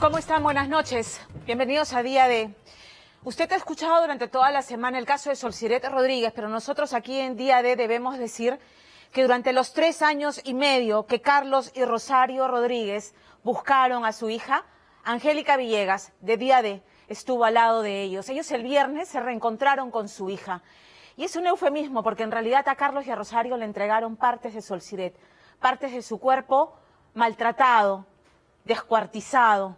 ¿Cómo están? Buenas noches. Bienvenidos a Día D. Usted ha escuchado durante toda la semana el caso de Solsiret Rodríguez, pero nosotros aquí en Día D debemos decir que durante los 3 años y medio que Carlos y Rosario Rodríguez buscaron a su hija, Angélica Villegas, de Día D, estuvo al lado de ellos. Ellos el viernes se reencontraron con su hija. Y es un eufemismo porque en realidad a Carlos y a Rosario le entregaron partes de Solsiret, partes de su cuerpo maltratado, descuartizado.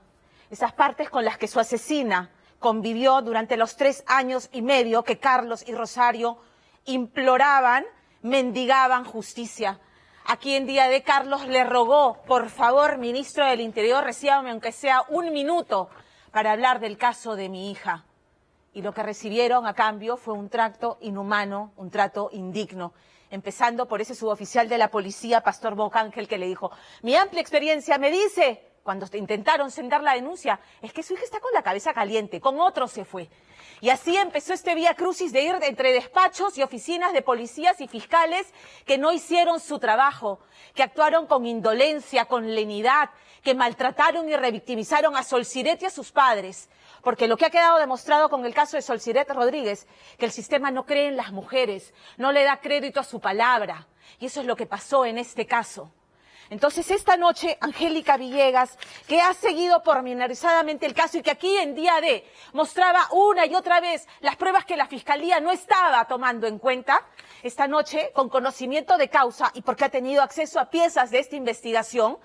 Esas partes con las que su asesina convivió durante los 3 años y medio que Carlos y Rosario imploraban, mendigaban justicia. Aquí en Día D, Carlos le rogó, por favor, ministro del Interior, recíbame aunque sea 1 minuto para hablar del caso de mi hija. Y lo que recibieron a cambio fue un trato inhumano, un trato indigno. Empezando por ese suboficial de la policía, Pastor Bocángel, que le dijo, mi amplia experiencia me dice, cuando intentaron sentar la denuncia, es que su hija está con la cabeza caliente, con otro se fue. Y así empezó este vía crucis de ir entre despachos y oficinas de policías y fiscales que no hicieron su trabajo, que actuaron con indolencia, con lenidad, que maltrataron y revictimizaron a Solsiret y a sus padres. Porque lo que ha quedado demostrado con el caso de Solsiret Rodríguez, que el sistema no cree en las mujeres, no le da crédito a su palabra. Y eso es lo que pasó en este caso. Entonces, esta noche, Angélica Villegas, que ha seguido pormenorizadamente el caso y que aquí en Día D mostraba una y otra vez las pruebas que la Fiscalía no estaba tomando en cuenta, esta noche, con conocimiento de causa y porque ha tenido acceso a piezas de esta investigación,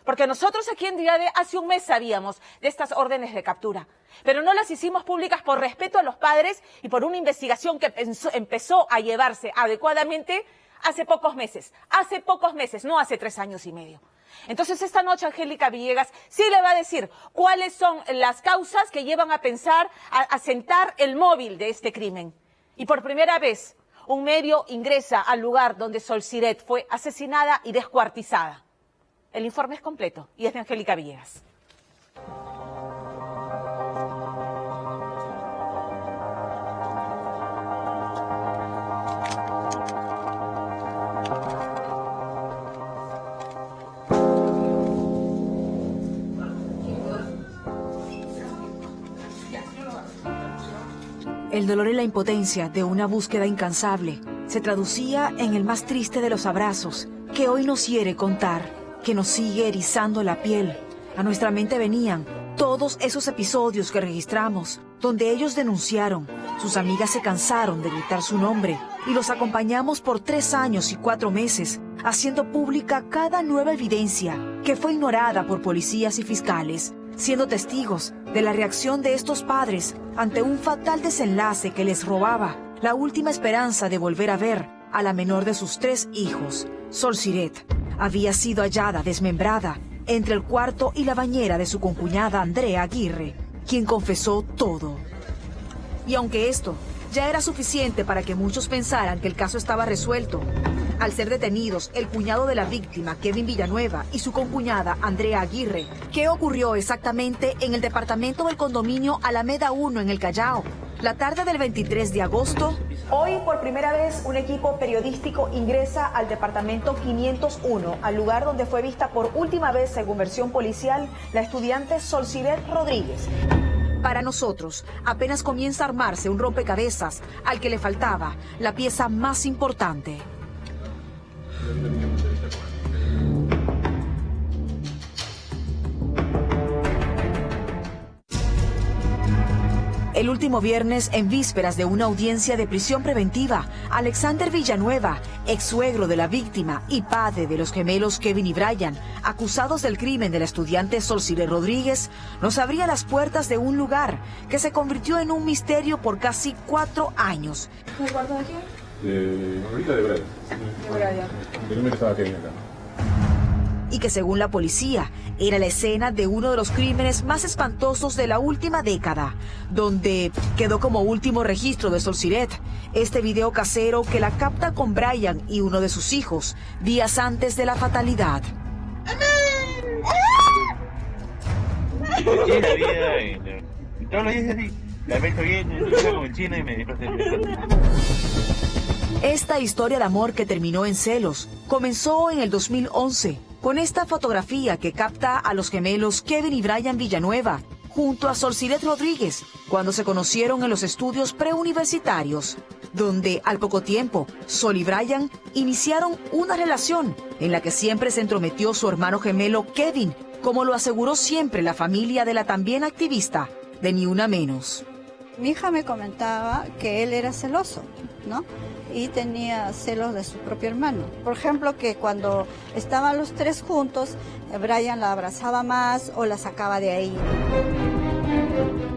porque nosotros aquí en Día D hace 1 mes sabíamos de estas órdenes de captura, pero no las hicimos públicas por respeto a los padres y por una investigación que empezó a llevarse adecuadamente hace pocos meses, no hace 3 años y medio. Entonces esta noche Angélica Villegas sí le va a decir cuáles son las causas que llevan a pensar, a sentar el móvil de este crimen. Y por primera vez un medio ingresa al lugar donde Solsiret fue asesinada y descuartizada. El informe es completo y es de Angélica Villegas. El dolor y la impotencia de una búsqueda incansable se traducía en el más triste de los abrazos que hoy nos hiere contar, que nos sigue erizando la piel. A nuestra mente venían todos esos episodios que registramos, donde ellos denunciaron, sus amigas se cansaron de gritar su nombre y los acompañamos por 3 años y 4 meses, haciendo pública cada nueva evidencia que fue ignorada por policías y fiscales, siendo testigos de la reacción de estos padres ante un fatal desenlace que les robaba la última esperanza de volver a ver a la menor de sus 3 hijos. Solsiret había sido hallada desmembrada entre el cuarto y la bañera de su concuñada Andrea Aguirre, quien confesó todo. Y aunque esto ya era suficiente para que muchos pensaran que el caso estaba resuelto, al ser detenidos el cuñado de la víctima, Kevin Villanueva, y su concuñada, Andrea Aguirre, ¿qué ocurrió exactamente en el departamento del condominio Alameda 1 en el Callao? La tarde del 23 de agosto, hoy por primera vez un equipo periodístico ingresa al departamento 501, al lugar donde fue vista por última vez, según versión policial, la estudiante Solsiret Rodríguez. Para nosotros, apenas comienza a armarse un rompecabezas al que le faltaba la pieza más importante. El último viernes, en vísperas de una audiencia de prisión preventiva, Alexander Villanueva, ex suegro de la víctima y padre de los gemelos Kevin y Brian, acusados del crimen de la estudiante Solsiret Rodríguez, nos abría las puertas de un lugar que se convirtió en un misterio por casi 4 años. ¿El cuarto de quién? Ahorita de Brian. De Brian. De número estaba Kevin acá. Y que según la policía era la escena de uno de los crímenes más espantosos de la última década, donde quedó como último registro de Solsiret este video casero que la capta con Brian y uno de sus hijos días antes de la fatalidad. Sí, la vida y todos los días así, la meto bien, como el chino y me disfrazé. Esta historia de amor que terminó en celos comenzó en el 2011 con esta fotografía que capta a los gemelos Kevin y Brian Villanueva junto a Solciret Rodríguez cuando se conocieron en los estudios preuniversitarios, donde al poco tiempo Sol y Brian iniciaron una relación en la que siempre se entrometió su hermano gemelo Kevin, como lo aseguró siempre la familia de la también activista de Ni Una Menos. Mi hija me comentaba que él era celoso, ¿no? Y tenía celos de su propio hermano. Por ejemplo, que cuando estaban los tres juntos, Brian la abrazaba más o la sacaba de ahí.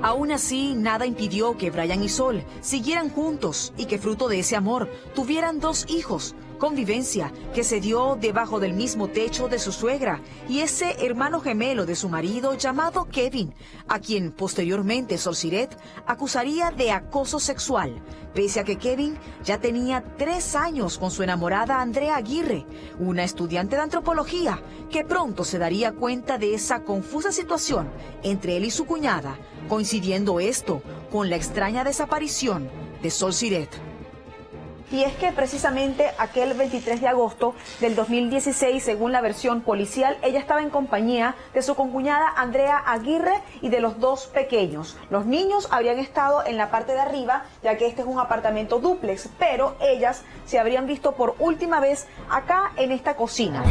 Aún así, nada impidió que Brian y Sol siguieran juntos y que fruto de ese amor tuvieran 2 hijos. Convivencia que se dio debajo del mismo techo de su suegra y ese hermano gemelo de su marido llamado Kevin, a quien posteriormente Solciret acusaría de acoso sexual, pese a que Kevin ya tenía 3 años con su enamorada Andrea Aguirre, una estudiante de antropología que pronto se daría cuenta de esa confusa situación entre él y su cuñada, coincidiendo esto con la extraña desaparición de Solciret. Y es que precisamente aquel 23 de agosto del 2016, según la versión policial, ella estaba en compañía de su concuñada Andrea Aguirre y de los 2 pequeños. Los niños habrían estado en la parte de arriba, ya que este es un apartamento dúplex, pero ellas se habrían visto por última vez acá en esta cocina.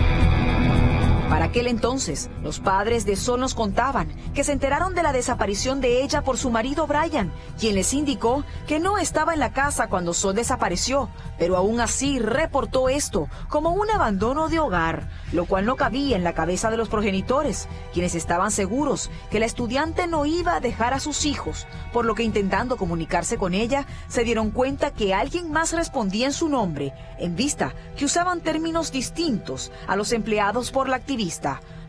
Para aquel entonces, los padres de Sol nos contaban que se enteraron de la desaparición de ella por su marido Brian, quien les indicó que no estaba en la casa cuando Sol desapareció, pero aún así reportó esto como un abandono de hogar, lo cual no cabía en la cabeza de los progenitores, quienes estaban seguros que la estudiante no iba a dejar a sus hijos, por lo que intentando comunicarse con ella, se dieron cuenta que alguien más respondía en su nombre, en vista que usaban términos distintos a los empleados por la activista,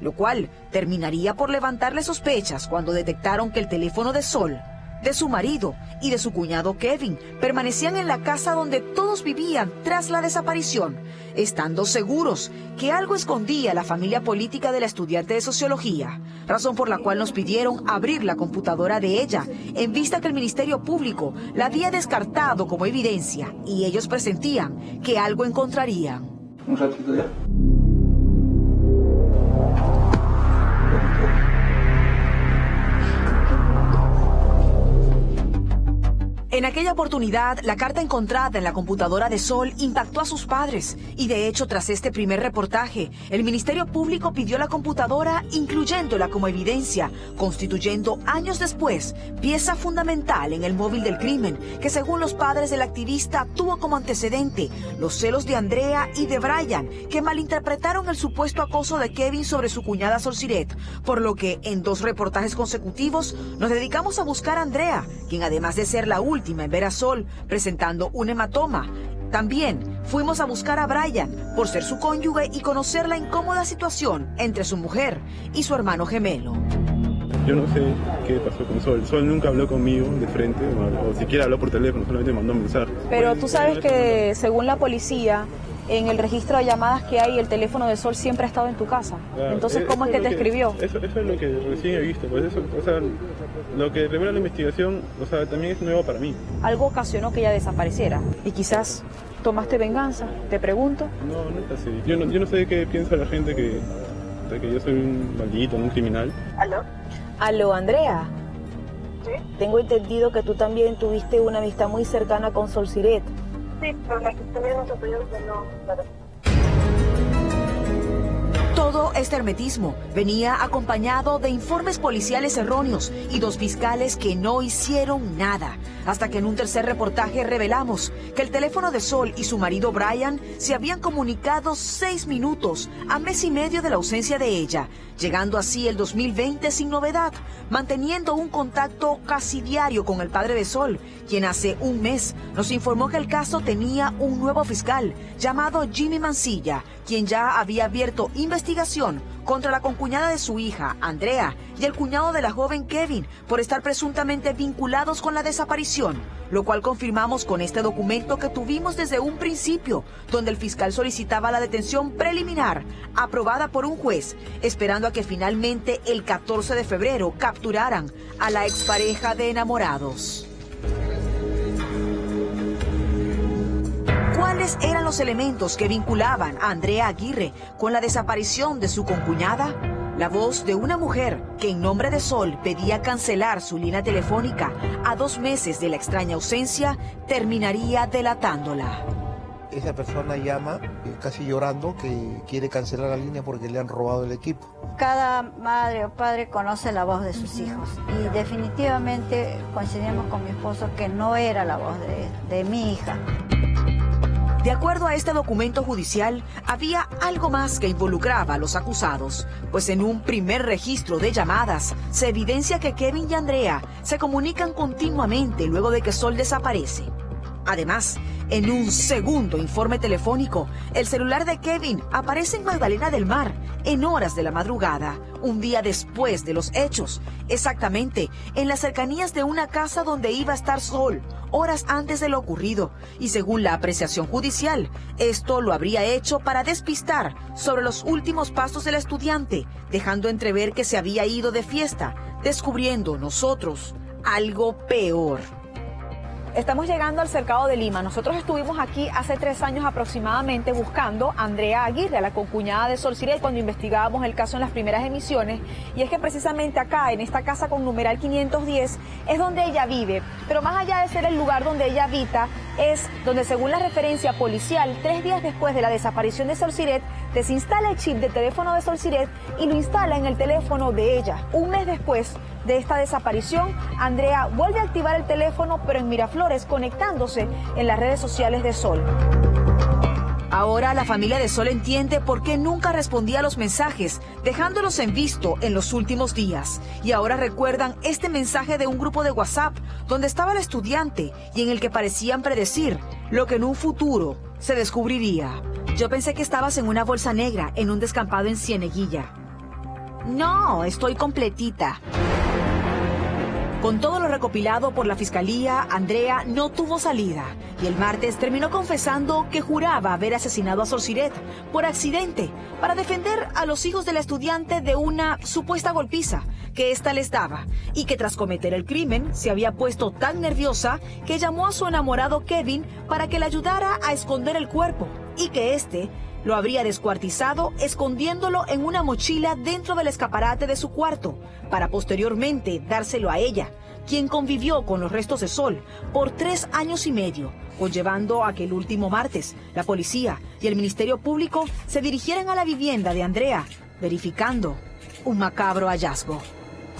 lo cual terminaría por levantarle sospechas cuando detectaron que el teléfono de Sol, de su marido y de su cuñado Kevin permanecían en la casa donde todos vivían tras la desaparición, estando seguros que algo escondía la familia política de la estudiante de sociología, razón por la cual nos pidieron abrir la computadora de ella, en vista que el Ministerio Público la había descartado como evidencia y ellos presentían que algo encontrarían. Un ratito ya. En aquella oportunidad, la carta encontrada en la computadora de Sol impactó a sus padres y de hecho, tras este primer reportaje, el Ministerio Público pidió la computadora incluyéndola como evidencia, constituyendo años después pieza fundamental en el móvil del crimen que según los padres del activista tuvo como antecedente los celos de Andrea y de Brian que malinterpretaron el supuesto acoso de Kevin sobre su cuñada Solciret, por lo que en 2 reportajes consecutivos nos dedicamos a buscar a Andrea, quien además de ser la última en ver a Sol presentando un hematoma, también fuimos a buscar a Brian por ser su cónyuge y conocer la incómoda situación entre su mujer y su hermano gemelo. Yo no sé qué pasó con Sol. Sol nunca habló conmigo de frente, o siquiera habló por teléfono, solamente mandó un mensaje. Pero tú sabes que según la policía, en el registro de llamadas que hay, el teléfono de Sol siempre ha estado en tu casa. Claro, Entonces, ¿cómo es que te escribió? Eso es lo que recién he visto. Pues eso, o sea, lo que revela la investigación, o sea, también es nuevo para mí. Algo ocasionó que ella desapareciera. Y quizás tomaste venganza, te pregunto. No, no es así. Yo no sé qué piensa la gente que yo soy un maldito, un criminal. Aló, Andrea. ¿Sí? Tengo entendido que tú también tuviste una amistad muy cercana con Solciret. Sí, pero la historia no se puede no, claro. Todo este hermetismo venía acompañado de informes policiales erróneos y 2 fiscales que no hicieron nada, hasta que en un tercer reportaje revelamos que el teléfono de Sol y su marido Brian se habían comunicado 6 minutos a mes y medio de la ausencia de ella, llegando así el 2020 sin novedad, manteniendo un contacto casi diario con el padre de Sol, quien hace un mes nos informó que el caso tenía un nuevo fiscal llamado Jimmy Mancilla, quien ya había abierto investigación contra la concuñada de su hija, Andrea, y el cuñado de la joven Kevin, por estar presuntamente vinculados con la desaparición, lo cual confirmamos con este documento que tuvimos desde un principio, donde el fiscal solicitaba la detención preliminar, aprobada por un juez, esperando a que finalmente el 14 de febrero capturaran a la expareja de enamorados. ¿Cuál ¿Cuáles eran los elementos que vinculaban a Andrea Aguirre con la desaparición de su concuñada? La voz de una mujer que en nombre de Sol pedía cancelar su línea telefónica a 2 meses de la extraña ausencia terminaría delatándola. Esa persona llama casi llorando que quiere cancelar la línea porque le han robado el equipo. Cada madre o padre conoce la voz de sus hijos y definitivamente coincidimos con mi esposo que no era la voz de mi hija. De acuerdo a este documento judicial, había algo más que involucraba a los acusados, pues en un primer registro de llamadas se evidencia que Kevin y Andrea se comunican continuamente luego de que Sol desaparece. Además, en un segundo informe telefónico, el celular de Kevin aparece en Magdalena del Mar en horas de la madrugada, un día después de los hechos, exactamente en las cercanías de una casa donde iba a estar Sol, horas antes de lo ocurrido. Y según la apreciación judicial, esto lo habría hecho para despistar sobre los últimos pasos del estudiante, dejando entrever que se había ido de fiesta, descubriendo nosotros algo peor. Estamos llegando al Cercado de Lima. Nosotros estuvimos aquí hace 3 años aproximadamente buscando a Andrea Aguirre, a la concuñada de Sol Siret, cuando investigábamos el caso en las primeras emisiones. Y es que precisamente acá, en esta casa con numeral 510, es donde ella vive. Pero más allá de ser el lugar donde ella habita, es donde, según la referencia policial, 3 días después de la desaparición de Sol Siret, desinstala el chip de teléfono de Sol Siret y lo instala en el teléfono de ella. Un mes después de esta desaparición, Andrea vuelve a activar el teléfono, pero en Miraflores, conectándose en las redes sociales de Sol. Ahora la familia de Sol entiende por qué nunca respondía a los mensajes, dejándolos en visto en los últimos días. Y ahora recuerdan este mensaje de un grupo de WhatsApp donde estaba el estudiante y en el que parecían predecir lo que en un futuro se descubriría. Yo pensé que estabas en una bolsa negra en un descampado en Cieneguilla. No, estoy completita. Con todo lo recopilado por la fiscalía, Andrea no tuvo salida y el martes terminó confesando que juraba haber asesinado a Sol Siret por accidente para defender a los hijos del estudiante de una supuesta golpiza que ésta les daba, y que tras cometer el crimen se había puesto tan nerviosa que llamó a su enamorado Kevin para que le ayudara a esconder el cuerpo, y que éste lo habría descuartizado escondiéndolo en una mochila dentro del escaparate de su cuarto, para posteriormente dárselo a ella, quien convivió con los restos de Sol por 3 años y medio, conllevando a que el último martes la policía y el Ministerio Público se dirigieran a la vivienda de Andrea, verificando un macabro hallazgo.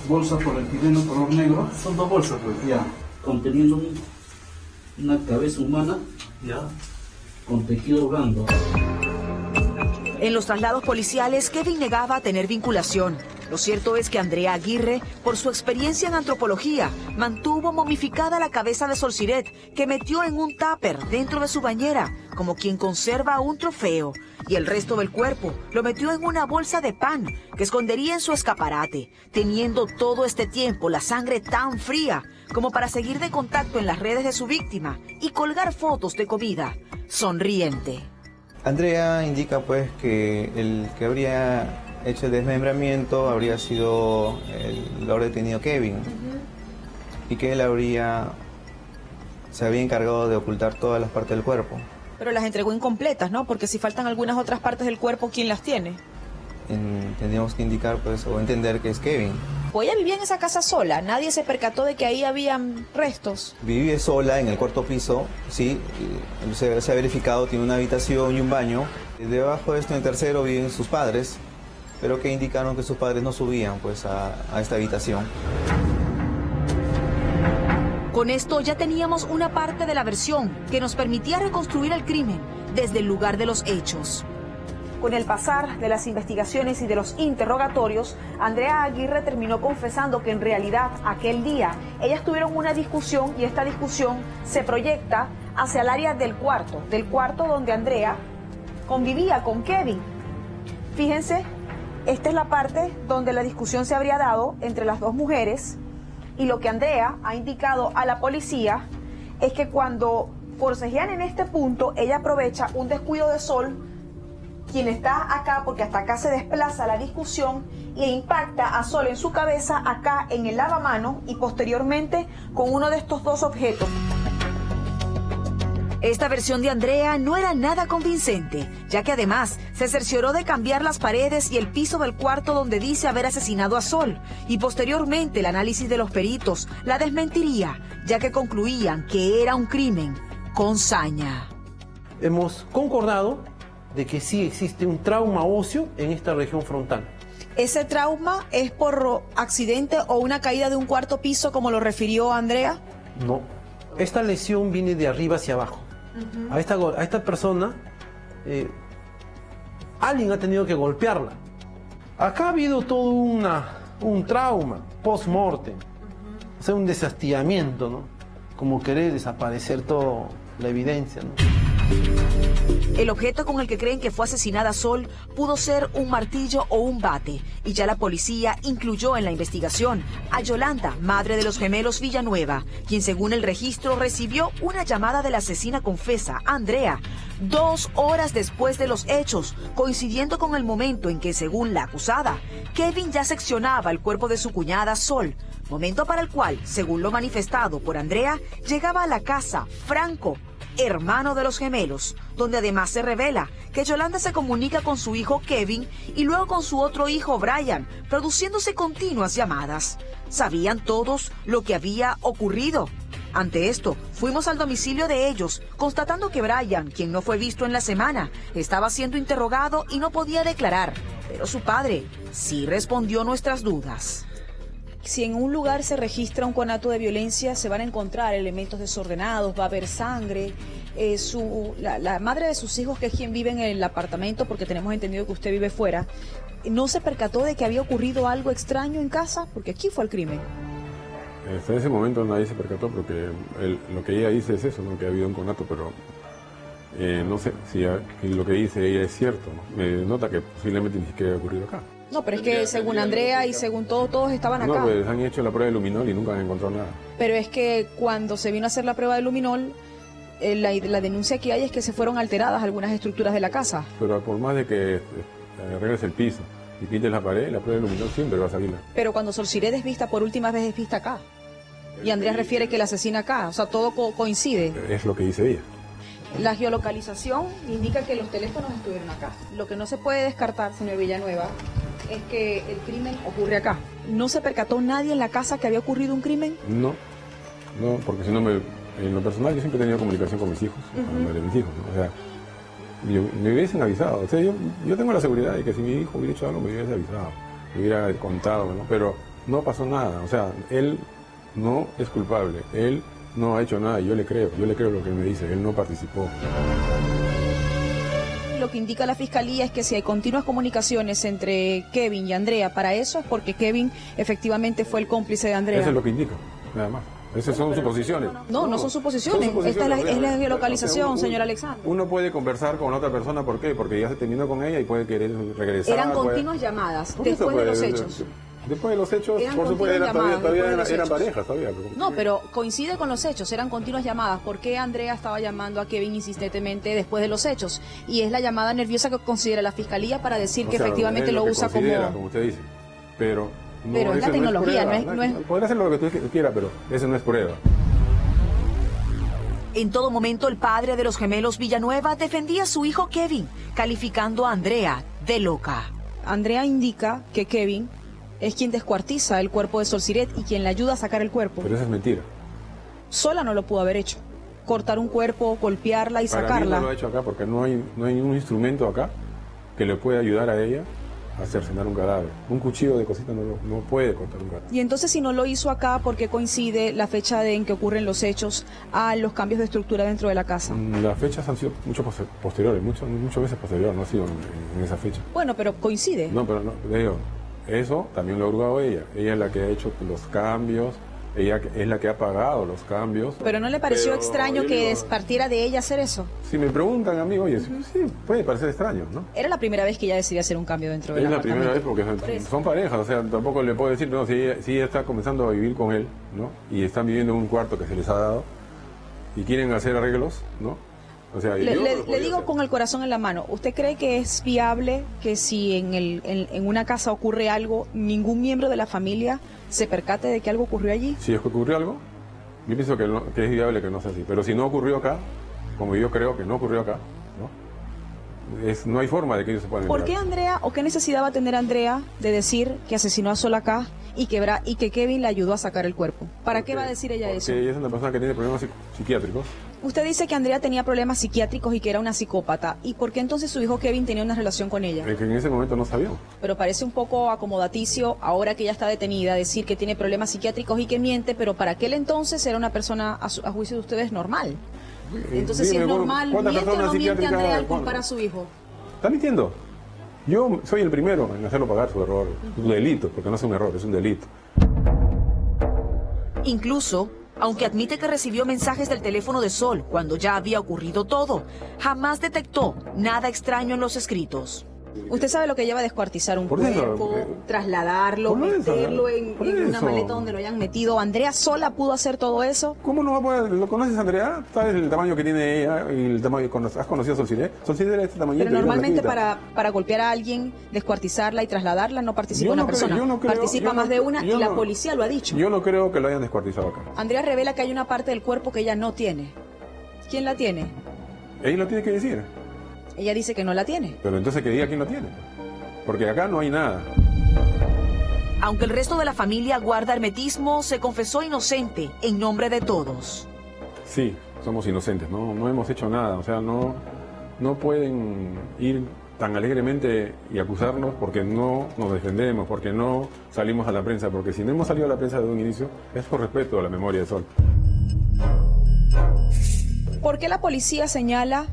Bolsa polietileno color negro, son 2 bolsas pues, ya, conteniendo una cabeza humana, ya, con tejido blando. En los traslados policiales, Kevin negaba tener vinculación. Lo cierto es que Andrea Aguirre, por su experiencia en antropología, mantuvo momificada la cabeza de Sol Siret, que metió en un tupper dentro de su bañera, como quien conserva un trofeo, y el resto del cuerpo lo metió en una bolsa de pan que escondería en su escaparate, teniendo todo este tiempo la sangre tan fría como para seguir de contacto en las redes de su víctima y colgar fotos de comida, sonriente. Andrea indica pues que el que habría hecho el desmembramiento habría sido el ahora detenido Kevin, y que él se había encargado de ocultar todas las partes del cuerpo. Pero las entregó incompletas, ¿no? Porque si faltan algunas otras partes del cuerpo, ¿quién las tiene? Tendríamos que indicar pues o entender que es Kevin. Pues ella vivía en esa casa sola, nadie se percató de que ahí habían restos. Vive sola en el 4º piso, sí, se ha verificado, tiene una habitación y un baño. Debajo de esto, en el 3º, viven sus padres, pero que indicaron que sus padres no subían pues a esta habitación. Con esto ya teníamos una parte de la versión que nos permitía reconstruir el crimen desde el lugar de los hechos. Con el pasar de las investigaciones y de los interrogatorios, Andrea Aguirre terminó confesando que en realidad aquel día ellas tuvieron una discusión, y esta discusión se proyecta hacia el área del cuarto donde Andrea convivía con Kevin. Fíjense, esta es la parte donde la discusión se habría dado entre las 2 mujeres, y lo que Andrea ha indicado a la policía es que cuando forcejean en este punto, ella aprovecha un descuido de Sol, quien está acá, porque hasta acá se desplaza la discusión, e impacta a Sol en su cabeza acá en el lavamanos y posteriormente con uno de estos 2 objetos. Esta versión de Andrea no era nada convincente, ya que además se cercioró de cambiar las paredes y el piso del cuarto donde dice haber asesinado a Sol, y posteriormente el análisis de los peritos la desmentiría, ya que concluían que era un crimen con saña. Hemos concordado de que sí existe un trauma óseo en esta región frontal. ¿Ese trauma es por accidente o una caída de un cuarto piso, como lo refirió Andrea? No, esta lesión viene de arriba hacia abajo. A esta persona, alguien ha tenido que golpearla. Acá ha habido todo un trauma post-mortem, o sea, un desastillamiento, ¿no? Como querer desaparecer toda la evidencia, ¿no? El objeto con el que creen que fue asesinada Sol pudo ser un martillo o un bate, y ya la policía incluyó en la investigación a Yolanda, madre de los gemelos Villanueva, quien según el registro recibió una llamada de la asesina confesa, Andrea, 2 horas después de los hechos, coincidiendo con el momento en que, según la acusada, Kevin ya seccionaba el cuerpo de su cuñada Sol, momento para el cual, según lo manifestado por Andrea, llegaba a la casa Franco, hermano de los gemelos, donde además se revela que Yolanda se comunica con su hijo Kevin y luego con su otro hijo Brian, produciéndose continuas llamadas. ¿Sabían todos lo que había ocurrido? Ante esto, fuimos al domicilio de ellos, constatando que Brian, quien no fue visto en la semana, estaba siendo interrogado y no podía declarar, pero su padre sí respondió nuestras dudas. Si en un lugar se registra un conato de violencia, se van a encontrar elementos desordenados, va a haber sangre. La madre de sus hijos, que es quien vive en el apartamento, porque tenemos entendido que usted vive fuera, ¿no se percató de que había ocurrido algo extraño en casa? Porque aquí fue el crimen. Hasta ese momento nadie se percató porque lo que ella dice es eso, ¿no? Que ha habido un conato, pero no sé si lo que dice ella es cierto, ¿no? Me nota que posiblemente ni siquiera haya ocurrido acá. No, pero es que según Andrea y según todos estaban acá. No, pues han hecho la prueba de luminol y nunca han encontrado nada. Pero es que cuando se vino a hacer la prueba de luminol, la denuncia que hay es que se fueron alteradas algunas estructuras de la casa. Pero por más de que arregles el piso y pintes la pared, la prueba de luminol siempre va a salir. Pero cuando Sol Siret es vista por última vez, es vista acá. Y Andrea refiere que la asesina acá, o sea, todo coincide. Es lo que dice ella. La geolocalización indica que los teléfonos estuvieron acá. Lo que no se puede descartar, señor Villanueva, es que el crimen ocurre acá. ¿No se percató nadie en la casa que había ocurrido un crimen? No, porque si no, en lo personal yo siempre he tenido comunicación con mis hijos, con la madre de mis hijos, ¿no? O sea, me hubiesen avisado. O sea, yo tengo la seguridad de que si mi hijo hubiera hecho algo, me hubiese avisado, me hubiera contado, ¿no? Pero no pasó nada. O sea, él no es culpable, él no ha hecho nada, yo le creo lo que él me dice, él no participó. Lo que indica la fiscalía es que si hay continuas comunicaciones entre Kevin y Andrea, para eso es porque Kevin efectivamente fue el cómplice de Andrea. Eso es lo que indica, nada más. Esas son suposiciones. No son suposiciones. Esta es la geolocalización, señor Alexander. Uno puede conversar con otra persona, ¿por qué? Porque ya se terminó con ella y puede querer regresar. Eran continuas llamadas después de los hechos. Después de los hechos, por supuesto, todavía eran parejas. No, pero coincide con los hechos, eran continuas llamadas. ¿Por qué Andrea estaba llamando a Kevin insistentemente después de los hechos? Y es la llamada nerviosa que considera la fiscalía para decir que efectivamente lo usa como usted dice, pero es la tecnología, no es... Podrá hacer lo que tú quieras, pero eso no es prueba. En todo momento, el padre de los gemelos Villanueva defendía a su hijo Kevin, calificando a Andrea de loca. Andrea indica que Kevin es quien descuartiza el cuerpo de Sol Siret y quien le ayuda a sacar el cuerpo. Pero eso es mentira. Sola no lo pudo haber hecho. Cortar un cuerpo, golpearla y sacarla. Para mí no lo ha hecho acá porque no hay ningún instrumento acá que le pueda ayudar a ella a cercenar un cadáver. Un cuchillo de cosita no puede cortar un cadáver. Y entonces, si no lo hizo acá, ¿por qué coincide la fecha en que ocurren los hechos a los cambios de estructura dentro de la casa? Las fechas han sido mucho posteriores, muchas veces posteriores, no ha sido en esa fecha. Bueno, pero coincide. No, pero no, le digo, eso también lo ha hurgado ella. Ella es la que ha hecho los cambios, ella es la que ha pagado los cambios. ¿Pero no le pareció extraño que partiera de ella hacer eso? Si me preguntan a mí, oye, sí, puede parecer extraño, ¿no? Era la primera vez que ella decidía hacer un cambio dentro del apartamento. Es la primera vez porque son parejas, o sea, tampoco le puedo decir, no, si ella está comenzando a vivir con él, ¿no? Y están viviendo en un cuarto que se les ha dado y quieren hacer arreglos, ¿no? O sea, le digo con el corazón en la mano, ¿usted cree que es viable que si en una casa ocurre algo, ningún miembro de la familia se percate de que algo ocurrió allí? Si es que ocurrió algo, yo pienso que es viable que no sea así. Pero si no ocurrió acá, como yo creo que no ocurrió acá, ¿no? No hay forma de que ellos se puedan ¿Por enterar. qué Andrea, o qué necesidad va a tener Andrea de decir que asesinó a Sol acá y que Kevin le ayudó a sacar el cuerpo? ¿Para qué va a decir ella eso? Porque ella es una persona que tiene problemas psiquiátricos. Usted dice que Andrea tenía problemas psiquiátricos y que era una psicópata. ¿Y por qué entonces su hijo Kevin tenía una relación con ella? Que en ese momento no sabíamos. Pero parece un poco acomodaticio, ahora que ella está detenida, decir que tiene problemas psiquiátricos y que miente, pero para aquel entonces era una persona, a juicio de ustedes, normal. Entonces, si es normal, ¿miente o no miente Andrea al culpar a su hijo? ¿Está mintiendo? Yo soy el primero en hacerlo pagar su error, su delito, porque no es un error, es un delito. Incluso, aunque admite que recibió mensajes del teléfono de Sol cuando ya había ocurrido todo, jamás detectó nada extraño en los escritos. Usted sabe lo que lleva a descuartizar un Por eso, cuerpo, trasladarlo, por eso, meterlo en una eso. maleta donde lo hayan metido. ¿Andrea sola pudo hacer todo eso? ¿Cómo no va a poder? ¿Lo conoces, Andrea? ¿Sabes el tamaño que tiene ella y el tamaño? ¿Has conocido a Sol Siret? Sol Siret era este tamañito. Pero normalmente para golpear a alguien, descuartizarla y trasladarla no participa una persona. Participa más de una y la policía lo ha dicho. Yo no creo que lo hayan descuartizado acá. Andrea revela que hay una parte del cuerpo que ella no tiene. ¿Quién la tiene? Ella lo tiene que decir. Ella dice que no la tiene. Pero entonces que diga quién lo tiene. Porque acá no hay nada. Aunque el resto de la familia guarda hermetismo, se confesó inocente en nombre de todos. Sí, somos inocentes, no hemos hecho nada. O sea, no pueden ir tan alegremente y acusarnos porque no nos defendemos, porque no salimos a la prensa. Porque si no hemos salido a la prensa desde un inicio, es por respeto a la memoria de Sol. ¿Por qué la policía señala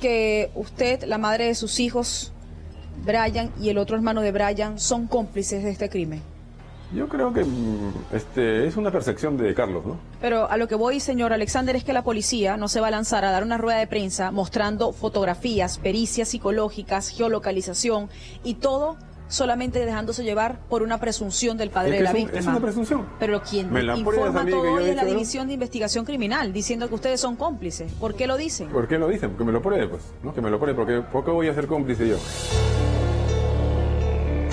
que usted, la madre de sus hijos, Brian y el otro hermano de Brian, son cómplices de este crimen? Yo creo que es una percepción de Carlos, ¿no? Pero a lo que voy, señor Alexander, es que la policía no se va a lanzar a dar una rueda de prensa mostrando fotografías, pericias psicológicas, geolocalización y todo solamente dejándose llevar por una presunción del padre de la víctima. Es una presunción. Pero quien informa todo hoy es la División de Investigación Criminal, diciendo que ustedes son cómplices. ¿Por qué lo dicen? ¿Por qué lo dicen? Porque me lo pruebe, pues, ¿no? Que me lo pruebe, ¿por qué voy a ser cómplice yo?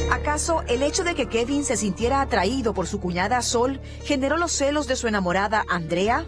¿Acaso el hecho de que Kevin se sintiera atraído por su cuñada Sol generó los celos de su enamorada Andrea?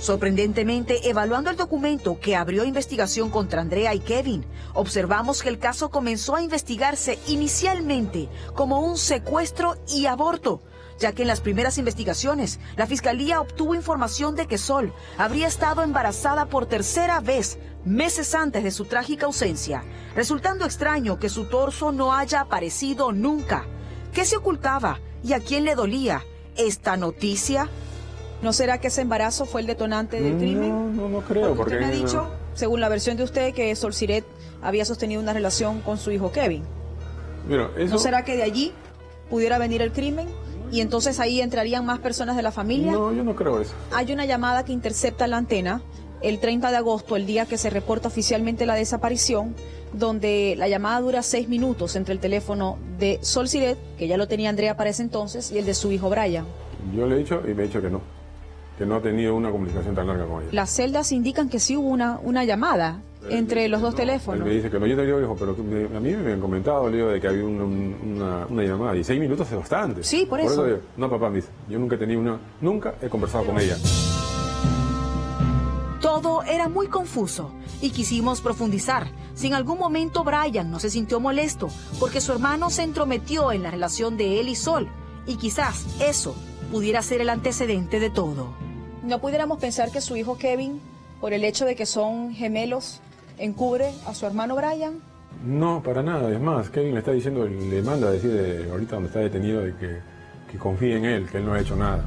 Sorprendentemente, evaluando el documento que abrió investigación contra Andrea y Kevin, observamos que el caso comenzó a investigarse inicialmente como un secuestro y aborto, ya que en las primeras investigaciones la Fiscalía obtuvo información de que Sol habría estado embarazada por tercera vez meses antes de su trágica ausencia, resultando extraño que su torso no haya aparecido nunca. ¿Qué se ocultaba y a quién le dolía esta noticia? ¿No será que ese embarazo fue el detonante del crimen? No creo. Porque usted me ha dicho, según la versión de usted, que Sol Siret había sostenido una relación con su hijo Kevin. Mira, eso... ¿No será que de allí pudiera venir el crimen? ¿Y entonces ahí entrarían más personas de la familia? No, yo no creo eso. Hay una llamada que intercepta la antena el 30 de agosto, el día que se reporta oficialmente la desaparición, donde la llamada dura 6 minutos entre el teléfono de Sol Siret, que ya lo tenía Andrea para ese entonces, y el de su hijo Brian. Yo le he dicho y me he dicho que no ha tenido una comunicación tan larga con ella. Las celdas indican que sí hubo una llamada entre los dos teléfonos. Él me dice que no, yo te digo, pero a mí me han comentado, le digo, de que había una llamada, y 6 minutos es bastante. Sí, por eso. Digo, no, papá, me dice, yo nunca he conversado con ella. Todo era muy confuso y quisimos profundizar. Si en algún momento Brian no se sintió molesto porque su hermano se entrometió en la relación de él y Sol, y quizás eso pudiera ser el antecedente de todo. ¿No pudiéramos pensar que su hijo Kevin, por el hecho de que son gemelos, encubre a su hermano Brian? No, para nada. Es más, Kevin le está diciendo, le manda a decir ahorita donde está detenido de que confíe en él, que él no ha hecho nada.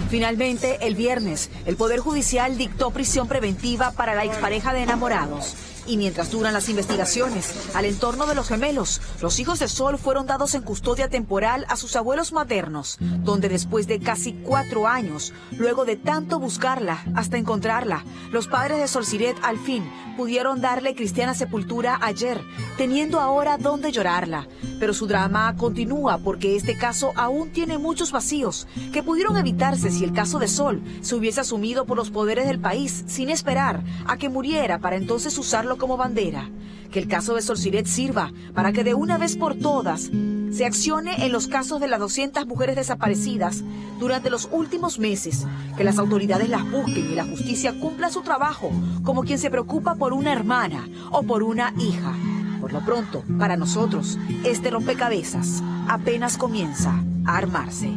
Finalmente, el viernes, el Poder Judicial dictó prisión preventiva para la expareja de enamorados. Y mientras duran las investigaciones al entorno de los gemelos, los hijos de Sol fueron dados en custodia temporal a sus abuelos maternos, donde después de casi 4 años, luego de tanto buscarla hasta encontrarla, los padres de Sol Siret al fin pudieron darle cristiana sepultura ayer, teniendo ahora dónde llorarla. Pero su drama continúa porque este caso aún tiene muchos vacíos que pudieron evitarse si el caso de Sol se hubiese asumido por los poderes del país sin esperar a que muriera para entonces usarlo como bandera. Que el caso de Sol Siret sirva para que de una vez por todas se accione en los casos de las 200 mujeres desaparecidas durante los últimos meses, que las autoridades las busquen y la justicia cumpla su trabajo como quien se preocupa por una hermana o por una hija. Por lo pronto, para nosotros, este rompecabezas apenas comienza a armarse.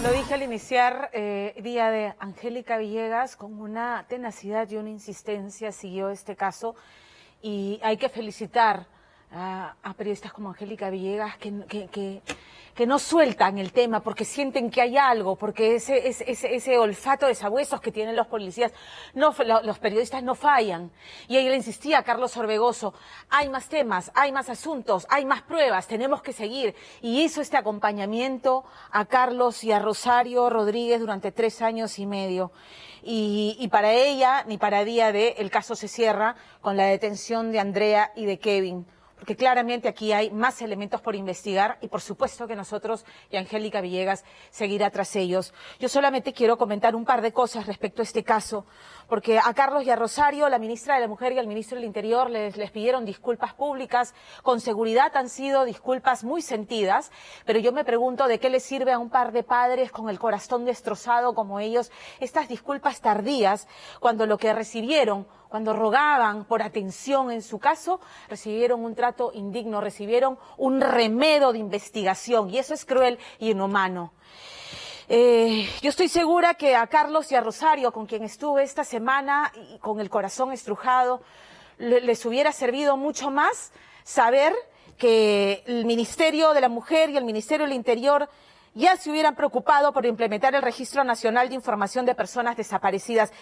Lo dije al iniciar día de Angélica Villegas, con una tenacidad y una insistencia siguió este caso, y hay que felicitar a periodistas como Angélica Villegas que no sueltan el tema porque sienten que hay algo, porque ese olfato de sabuesos que tienen los policías, los periodistas no fallan. Y ella le insistía a Carlos Orbegoso, hay más temas, hay más asuntos, hay más pruebas, tenemos que seguir. Y hizo este acompañamiento a Carlos y a Rosario Rodríguez durante 3 años y medio. Y para ella, ni para día de, el caso se cierra con la detención de Andrea y de Kevin. Porque claramente aquí hay más elementos por investigar y por supuesto que nosotros y Angélica Villegas seguirá tras ellos. Yo solamente quiero comentar un par de cosas respecto a este caso, porque a Carlos y a Rosario, la ministra de la Mujer y al ministro del Interior les pidieron disculpas públicas. Con seguridad han sido disculpas muy sentidas, pero yo me pregunto de qué les sirve a un par de padres con el corazón destrozado como ellos estas disculpas tardías, cuando lo que recibieron, cuando rogaban por atención en su caso, recibieron un trato indigno, recibieron un remedo de investigación, y eso es cruel y inhumano. Yo estoy segura que a Carlos y a Rosario, con quien estuve esta semana y con el corazón estrujado, les hubiera servido mucho más saber que el Ministerio de la Mujer y el Ministerio del Interior ya se hubieran preocupado por implementar el Registro Nacional de Información de Personas Desaparecidas.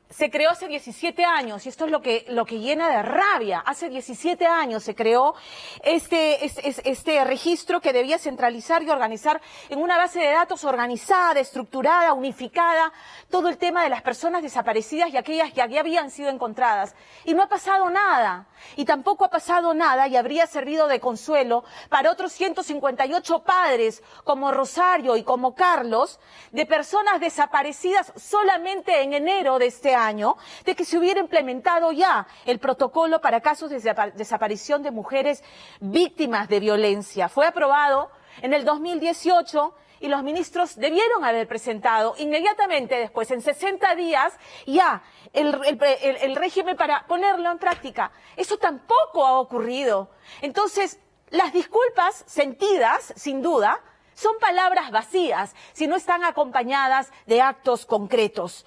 Se creó hace 17 años, y esto es lo que llena de rabia. Hace 17 años se creó este registro que debía centralizar y organizar en una base de datos organizada, estructurada, unificada, todo el tema de las personas desaparecidas y aquellas que ya habían sido encontradas. Y no ha pasado nada. Y tampoco ha pasado nada, y habría servido de consuelo para otros 158 padres, como Rosario y como Carlos, de personas desaparecidas solamente en enero de este año, de que se hubiera implementado ya el protocolo para casos de desaparición de mujeres víctimas de violencia. Fue aprobado en el 2018 y los ministros debieron haber presentado inmediatamente después, en 60 días, ya el régimen para ponerlo en práctica. Eso tampoco ha ocurrido. Entonces, las disculpas sentidas, sin duda, son palabras vacías si no están acompañadas de actos concretos,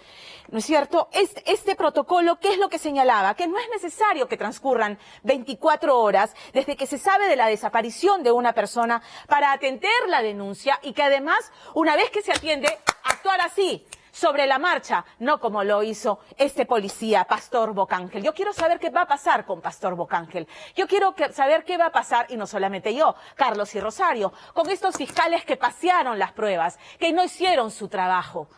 ¿no es cierto? Este protocolo, ¿qué es lo que señalaba? Que no es necesario que transcurran 24 horas desde que se sabe de la desaparición de una persona para atender la denuncia, y que además, una vez que se atiende, actuar así, sobre la marcha, no como lo hizo este policía, Pastor Bocángel. Yo quiero saber qué va a pasar con Pastor Bocángel. Yo quiero saber qué va a pasar, y no solamente yo, Carlos y Rosario, con estos fiscales que pasearon las pruebas, que no hicieron su trabajo.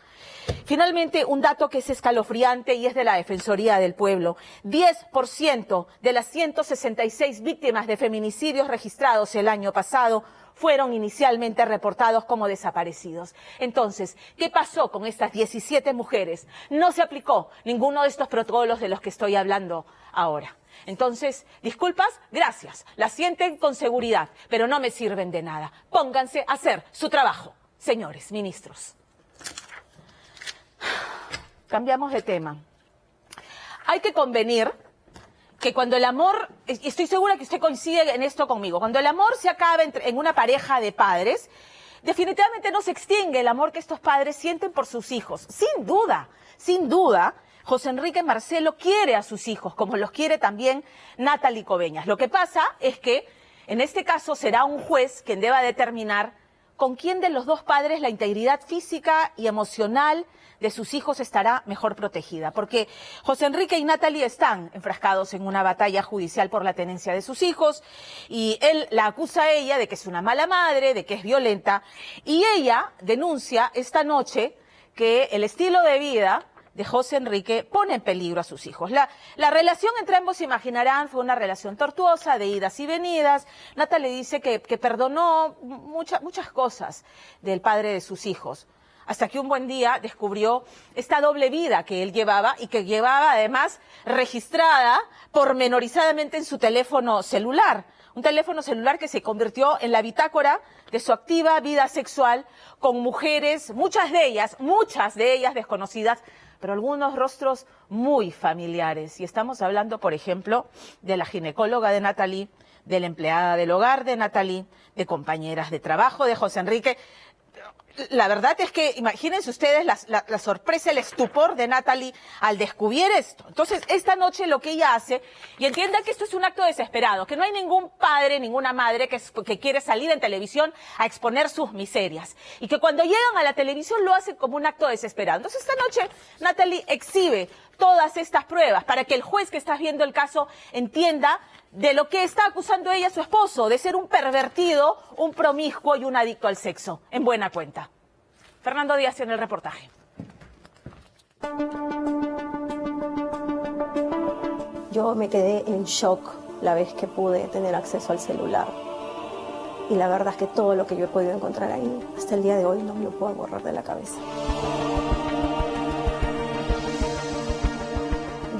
Finalmente, un dato que es escalofriante y es de la Defensoría del Pueblo. 10% de las 166 víctimas de feminicidios registrados el año pasado fueron inicialmente reportados como desaparecidos. Entonces, ¿qué pasó con estas 17 mujeres? No se aplicó ninguno de estos protocolos de los que estoy hablando ahora. Entonces, disculpas, gracias, las sienten con seguridad, pero no me sirven de nada. Pónganse a hacer su trabajo, señores ministros. Cambiamos de tema. Hay que convenir que cuando el amor, y estoy segura que usted coincide en esto conmigo, cuando el amor se acaba en una pareja de padres, definitivamente no se extingue el amor que estos padres sienten por sus hijos. Sin duda, José Enrique Marcelo quiere a sus hijos, como los quiere también Natalie Coveñas. Lo que pasa es que, en este caso, será un juez quien deba determinar con quién de los dos padres la integridad física y emocional de sus hijos estará mejor protegida, porque José Enrique y Natalie están enfrascados en una batalla judicial por la tenencia de sus hijos, y él la acusa a ella de que es una mala madre, de que es violenta, y ella denuncia esta noche que el estilo de vida de José Enrique pone en peligro a sus hijos. La relación entre ambos, se imaginarán, fue una relación tortuosa, de idas y venidas. Natalie dice que perdonó muchas cosas del padre de sus hijos, hasta que un buen día descubrió esta doble vida que él llevaba y que llevaba además registrada pormenorizadamente en su teléfono celular. Un teléfono celular que se convirtió en la bitácora de su activa vida sexual con mujeres, muchas de ellas desconocidas, pero algunos rostros muy familiares. Y estamos hablando, por ejemplo, de la ginecóloga de Natalie, de la empleada del hogar de Natalie, de compañeras de trabajo de José Enrique. La verdad es que imagínense ustedes la sorpresa, el estupor de Natalie al descubrir esto. Entonces, esta noche lo que ella hace, y entienda que esto es un acto desesperado, que no hay ningún padre, ninguna madre que quiere salir en televisión a exponer sus miserias, y que cuando llegan a la televisión lo hacen como un acto desesperado. Entonces, esta noche Natalie exhibe todas estas pruebas para que el juez que está viendo el caso entienda de lo que está acusando ella a su esposo, de ser un pervertido, un promiscuo y un adicto al sexo, en buena cuenta. Fernando Díaz en el reportaje. Yo me quedé en shock la vez que pude tener acceso al celular. Y la verdad es que todo lo que yo he podido encontrar ahí, hasta el día de hoy no me lo puedo borrar de la cabeza.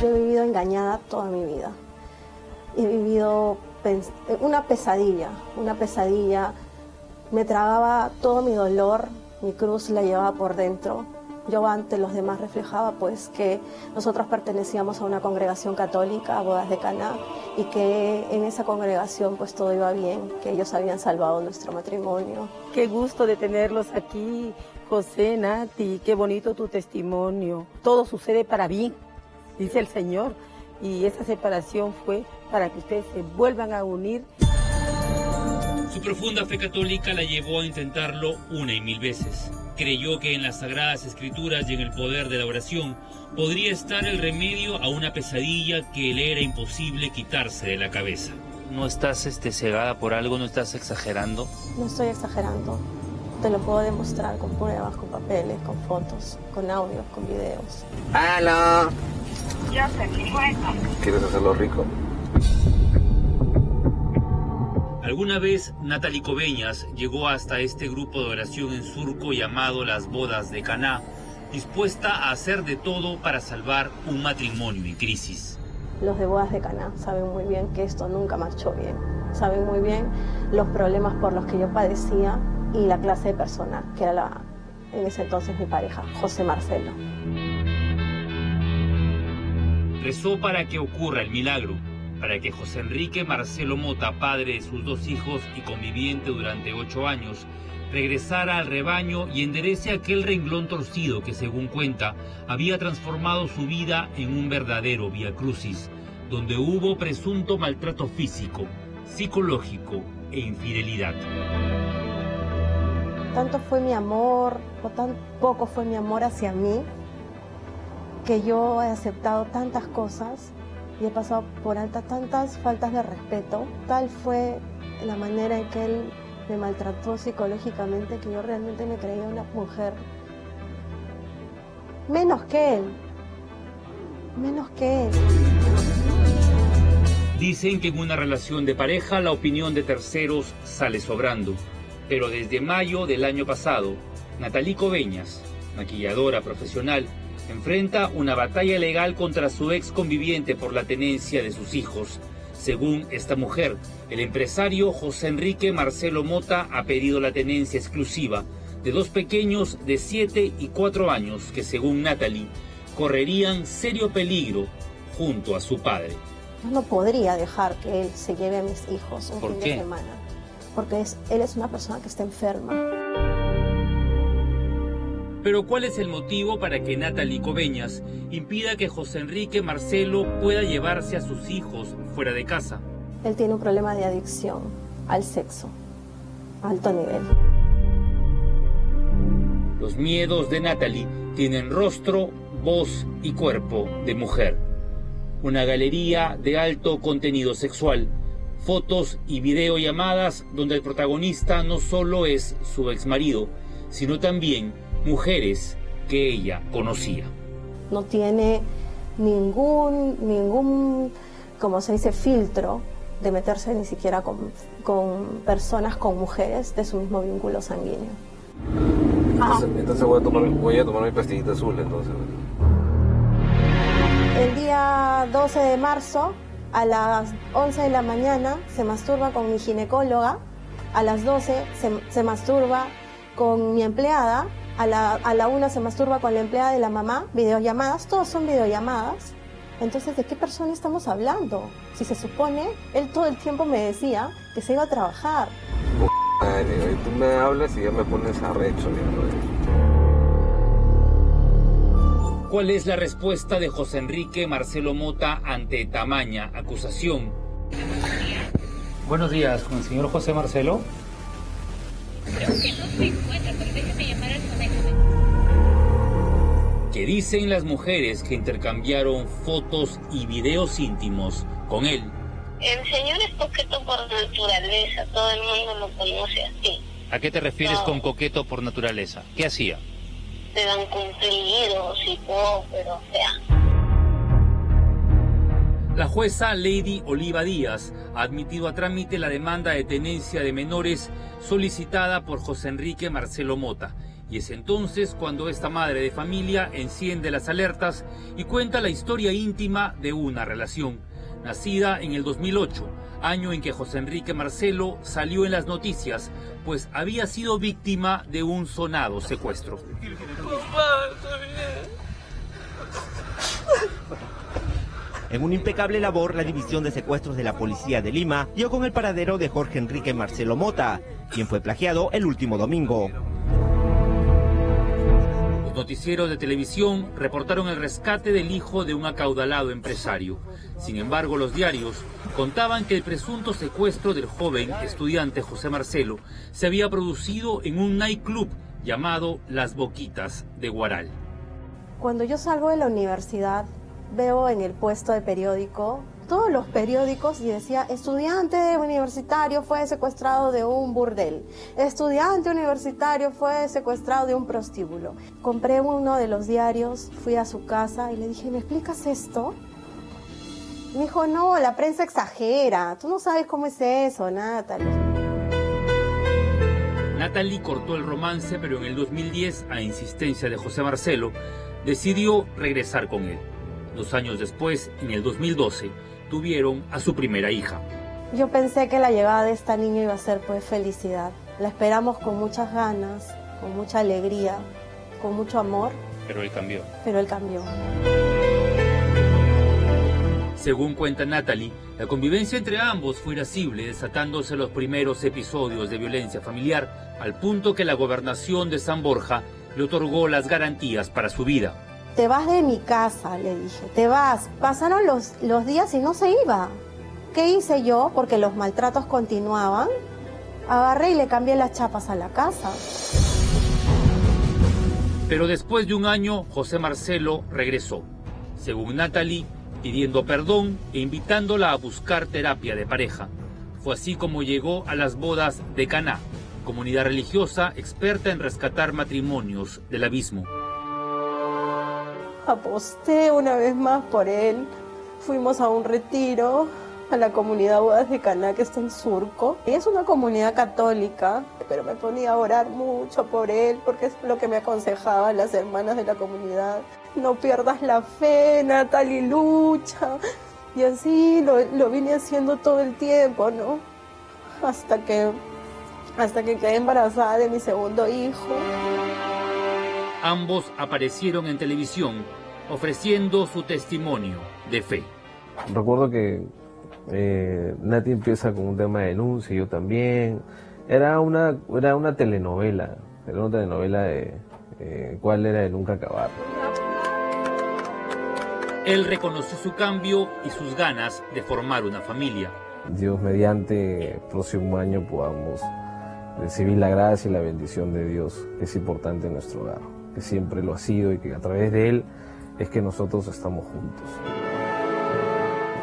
Yo he vivido engañada toda mi vida. He vivido una pesadilla. Me tragaba todo mi dolor, mi cruz la llevaba por dentro. Yo ante los demás reflejaba pues que nosotros pertenecíamos a una congregación católica, a Bodas de Caná, y que en esa congregación pues todo iba bien, que ellos habían salvado nuestro matrimonio. Qué gusto de tenerlos aquí, José, Nati, qué bonito tu testimonio. Todo sucede para bien, dice el Señor, y esa separación fue para que ustedes se vuelvan a unir. Su profunda fe católica la llevó a intentarlo una y mil veces. Creyó que en las Sagradas Escrituras y en el poder de la oración podría estar el remedio a una pesadilla que le era imposible quitarse de la cabeza. ¿No estás cegada por algo? ¿No estás exagerando? No estoy exagerando. Te lo puedo demostrar con pruebas, con papeles, con fotos, con audios, con videos. ¡Aló! Ya sé, ¿Quieres hacerlo rico? Alguna vez Natalie Coveñas llegó hasta este grupo de oración en Surco llamado Las Bodas de Caná, dispuesta a hacer de todo para salvar un matrimonio en crisis. Los de Bodas de Caná saben muy bien que esto nunca marchó bien. Saben muy bien los problemas por los que yo padecía y la clase de persona que era en ese entonces mi pareja, José Marcelo. Rezó para que ocurra el milagro, para que José Enrique Marcelo Mota, padre de sus dos hijos y conviviente durante 8 años, regresara al rebaño y enderece aquel renglón torcido que, según cuenta, había transformado su vida en un verdadero viacrucis, donde hubo presunto maltrato físico, psicológico e infidelidad. Tanto fue mi amor, o tan poco fue mi amor hacia mí, que yo he aceptado tantas cosas y he pasado por alto tantas faltas de respeto. Tal fue la manera en que él me maltrató psicológicamente que yo realmente me creía una mujer menos que él. Dicen que en una relación de pareja la opinión de terceros sale sobrando, pero desde mayo del año pasado, Natalie Coveñas, maquilladora profesional, enfrenta una batalla legal contra su ex conviviente por la tenencia de sus hijos. Según esta mujer, el empresario José Enrique Marcelo Mota ha pedido la tenencia exclusiva de 2 pequeños de 7 y 4 años que, según Natalie, correrían serio peligro junto a su padre. Yo no podría dejar que él se lleve a mis hijos un fin de semana, porque él es una persona que está enferma. Pero ¿cuál es el motivo para que Natalie Coveñas impida que José Enrique Marcelo pueda llevarse a sus hijos fuera de casa? Él tiene un problema de adicción al sexo, a alto nivel. Los miedos de Natalie tienen rostro, voz y cuerpo de mujer. Una galería de alto contenido sexual, fotos y videollamadas donde el protagonista no solo es su exmarido, sino también mujeres que ella conocía. no tiene ningún, como se dice, filtro de meterse ni siquiera con personas, con mujeres de su mismo vínculo sanguíneo. Entonces voy a tomar mi pastillita azul, entonces. El día 12 de marzo, a las 11 de la mañana, se masturba con mi ginecóloga. A las 12 se masturba con mi empleada. A la 1 se masturba con la empleada de la mamá. Videollamadas, todos son videollamadas. Entonces, ¿de qué persona estamos hablando? Si se supone, él todo el tiempo me decía que se iba a trabajar. Madre, tú me hablas y ya me pones arrecho, ¿Cuál es la respuesta de José Enrique Marcelo Mota ante tamaña acusación? Buenos días, con el señor José Marcelo. Creo que no se encuentra, pero déjeme llamar al teléfono. ¿Qué dicen las mujeres que intercambiaron fotos y videos íntimos con él? El señor es coqueto por naturaleza, todo el mundo lo conoce así. ¿A qué te refieres con coqueto por naturaleza? ¿Qué hacía? Se dan cumplidos y todo, pero o sea. La jueza Lady Oliva Díaz ha admitido a trámite la demanda de tenencia de menores solicitada por José Enrique Marcelo Mota. Y es entonces cuando esta madre de familia enciende las alertas y cuenta la historia íntima de una relación. Nacida en el 2008, año en que José Enrique Marcelo salió en las noticias, pues había sido víctima de un sonado secuestro. En una impecable labor, la División de Secuestros de la Policía de Lima dio con el paradero de Jorge Enrique Marcelo Mota, quien fue plagiado el último domingo. Los noticieros de televisión reportaron el rescate del hijo de un acaudalado empresario. Sin embargo, los diarios contaban que el presunto secuestro del joven estudiante José Marcelo se había producido en un nightclub llamado Las Boquitas de Huaral. Cuando yo salgo de la universidad, veo en el puesto de periódico, todos los periódicos, y decía, estudiante universitario fue secuestrado de un burdel, estudiante universitario fue secuestrado de un prostíbulo. Compré uno de los diarios, fui a su casa y le dije, ¿me explicas esto? Me dijo, no, la prensa exagera, tú no sabes cómo es eso, Natalie. Natalie cortó el romance, pero en el 2010, a insistencia de José Marcelo, decidió regresar con él. 2 años después, en el 2012, tuvieron a su primera hija. Yo pensé que la llegada de esta niña iba a ser pues felicidad. La esperamos con muchas ganas, con mucha alegría, con mucho amor. Pero él cambió. Pero él cambió. Según cuenta Natalie, la convivencia entre ambos fue irascible, desatándose los primeros episodios de violencia familiar, al punto que la gobernación de San Borja le otorgó las garantías para su vida. Te vas de mi casa, le dije, te vas. Pasaron los días y no se iba. ¿Qué hice yo? Porque los maltratos continuaban. Agarré y le cambié las chapas a la casa. Pero después de 1 año, José Marcelo regresó. Según Natalie, pidiendo perdón e invitándola a buscar terapia de pareja. Fue así como llegó a las bodas de Caná, comunidad religiosa experta en rescatar matrimonios del abismo. Aposté una vez más por él. Fuimos a un retiro a la comunidad Bodas de Caná, que está en Surco. Y es una comunidad católica, pero me ponía a orar mucho por él, porque es lo que me aconsejaban las hermanas de la comunidad. No pierdas la fe, Natalie, lucha. Y así lo vine haciendo todo el tiempo, ¿no? Hasta que quedé embarazada de mi segundo hijo. Ambos aparecieron en televisión ofreciendo su testimonio de fe. Recuerdo que Nati empieza con un tema de denuncia y yo también. Era una telenovela, de cuál era de nunca acabar. Él reconoció su cambio y sus ganas de formar una familia. Dios mediante, próximo año podamos recibir la gracia y la bendición de Dios, que es importante en nuestro hogar, que siempre lo ha sido y que a través de Él es que nosotros estamos juntos.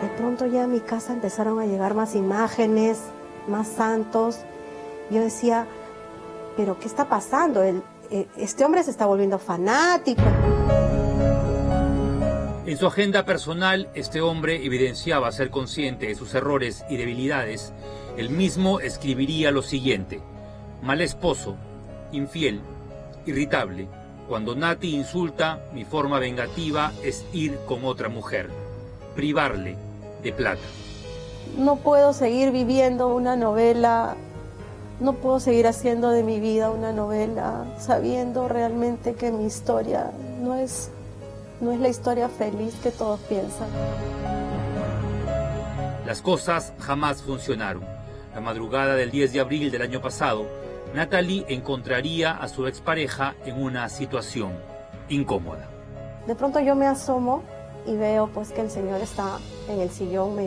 De pronto ya a mi casa empezaron a llegar más imágenes, más santos. Yo decía, ¿pero qué está pasando? Este hombre se está volviendo fanático. En su agenda personal, este hombre evidenciaba ser consciente de sus errores y debilidades. Él mismo escribiría lo siguiente: mal esposo, infiel, irritable. Cuando Nati insulta, mi forma vengativa es ir con otra mujer, privarle de plata. No puedo seguir viviendo una novela, no puedo seguir haciendo de mi vida una novela, sabiendo realmente que mi historia no es la historia feliz que todos piensan. Las cosas jamás funcionaron. La madrugada del 10 de abril del año pasado, Natalie encontraría a su expareja en una situación incómoda. De pronto yo me asomo y veo pues que el señor está en el sillón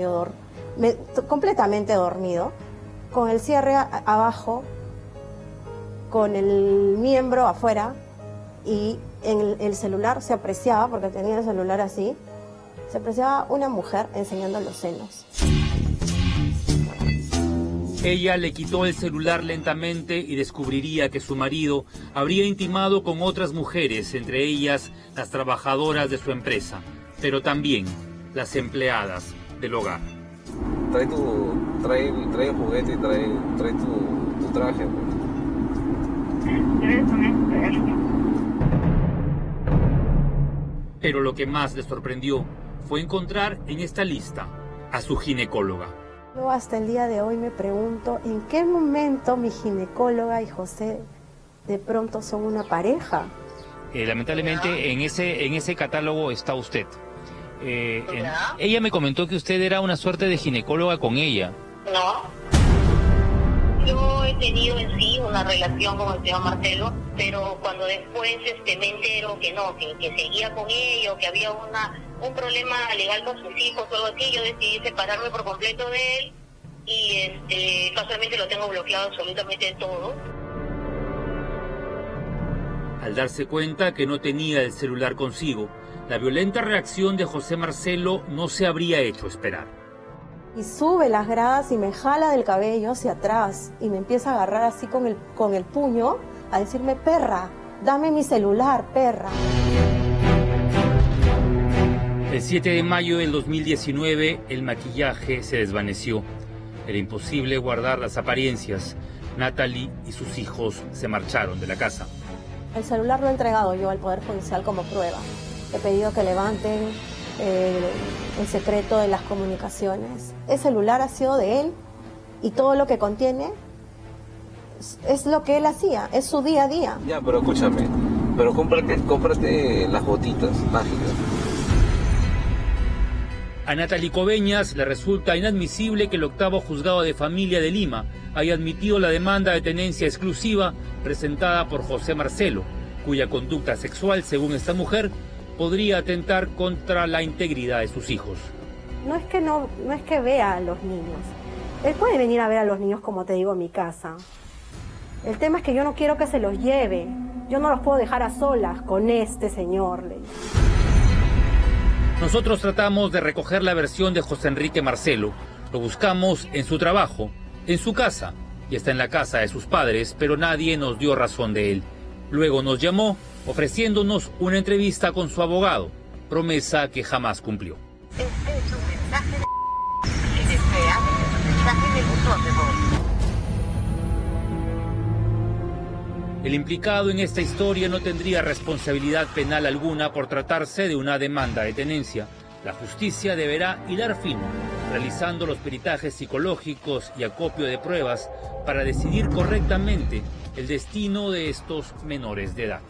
completamente dormido, con el cierre abajo, con el miembro afuera, y en el celular se apreciaba, porque tenía el celular así, se apreciaba una mujer enseñando los senos. Ella le quitó el celular lentamente y descubriría que su marido habría intimado con otras mujeres, entre ellas las trabajadoras de su empresa, pero también las empleadas del hogar. Trae el juguete y trae tu traje. Pero lo que más le sorprendió fue encontrar en esta lista a su ginecóloga. Yo hasta el día de hoy me pregunto en qué momento mi ginecóloga y José de pronto son una pareja. Lamentablemente en ese catálogo está usted. Ella me comentó que usted era una suerte de ginecóloga con ella. No. Yo he tenido en sí una relación con el señor Marcelo, pero cuando después me entero que no, que seguía con ella, o que había un problema legal con sus hijos o algo así, yo decidí separarme por completo de él y casualmente lo tengo bloqueado absolutamente de todo. Al darse cuenta que no tenía el celular consigo, la violenta reacción de José Marcelo no se habría hecho esperar. Y sube las gradas y me jala del cabello hacia atrás y me empieza a agarrar así con el puño a decirme: perra, dame mi celular, perra. El 7 de mayo del 2019, el maquillaje se desvaneció. Era imposible guardar las apariencias. Natalie y sus hijos se marcharon de la casa. El celular lo he entregado yo al Poder Judicial como prueba. He pedido que levanten el secreto de las comunicaciones. El celular ha sido de él y todo lo que contiene es lo que él hacía, es su día a día. Ya, pero escúchame, pero cómprate las botitas mágicas. A Natalie Coveñas le resulta inadmisible que el octavo juzgado de familia de Lima haya admitido la demanda de tenencia exclusiva presentada por José Marcelo, cuya conducta sexual, según esta mujer, podría atentar contra la integridad de sus hijos. No es que vea a los niños. Él puede venir a ver a los niños, como te digo, a mi casa. El tema es que yo no quiero que se los lleve. Yo no los puedo dejar a solas con este señor. Nosotros tratamos de recoger la versión de José Enrique Marcelo. Lo buscamos en su trabajo, en su casa y hasta en la casa de sus padres, pero nadie nos dio razón de él. Luego nos llamó ofreciéndonos una entrevista con su abogado, promesa que jamás cumplió. Este es un mensaje de un mensaje de buzón de voz. El implicado en esta historia no tendría responsabilidad penal alguna por tratarse de una demanda de tenencia. La justicia deberá hilar fino, realizando los peritajes psicológicos y acopio de pruebas para decidir correctamente el destino de estos menores de edad.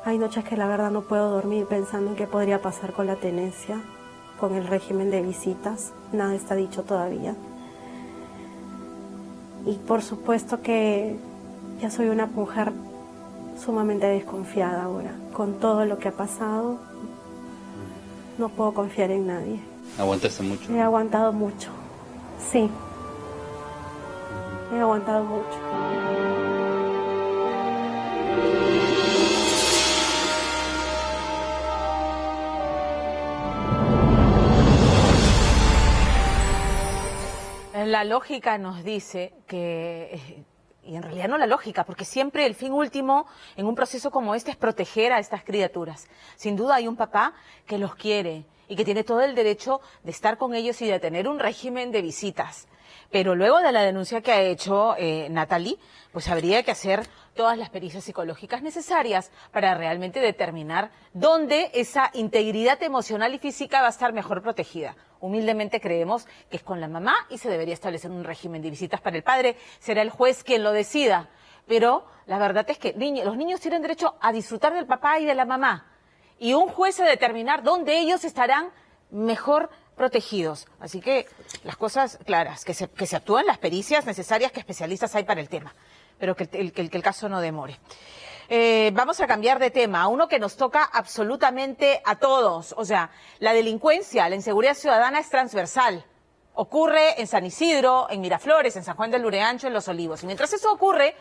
Hay noches que la verdad no puedo dormir pensando en qué podría pasar con la tenencia, con el régimen de visitas. Nada está dicho todavía. Y por supuesto que ya soy una mujer sumamente desconfiada ahora. Con todo lo que ha pasado, no puedo confiar en nadie. ¿Aguantaste mucho? He aguantado mucho, sí. He aguantado mucho. La lógica nos dice que y en realidad no la lógica, porque siempre el fin último en un proceso como este es proteger a estas criaturas. Sin duda hay un papá que los quiere y que tiene todo el derecho de estar con ellos y de tener un régimen de visitas. Pero luego de la denuncia que ha hecho Natalie, pues habría que hacer todas las pericias psicológicas necesarias para realmente determinar dónde esa integridad emocional y física va a estar mejor protegida. Humildemente creemos que es con la mamá y se debería establecer un régimen de visitas para el padre. Será el juez quien lo decida. Pero la verdad es que los niños tienen derecho a disfrutar del papá y de la mamá. Y un juez a determinar dónde ellos estarán mejor protegidos. Así que las cosas claras, que se actúen las pericias necesarias que especialistas hay para el tema, pero que el caso no demore. Vamos a cambiar de tema, a uno que nos toca absolutamente a todos. O sea, la delincuencia, la inseguridad ciudadana es transversal. Ocurre en San Isidro, en Miraflores, en San Juan del Lurigancho, en Los Olivos. Y mientras eso ocurre,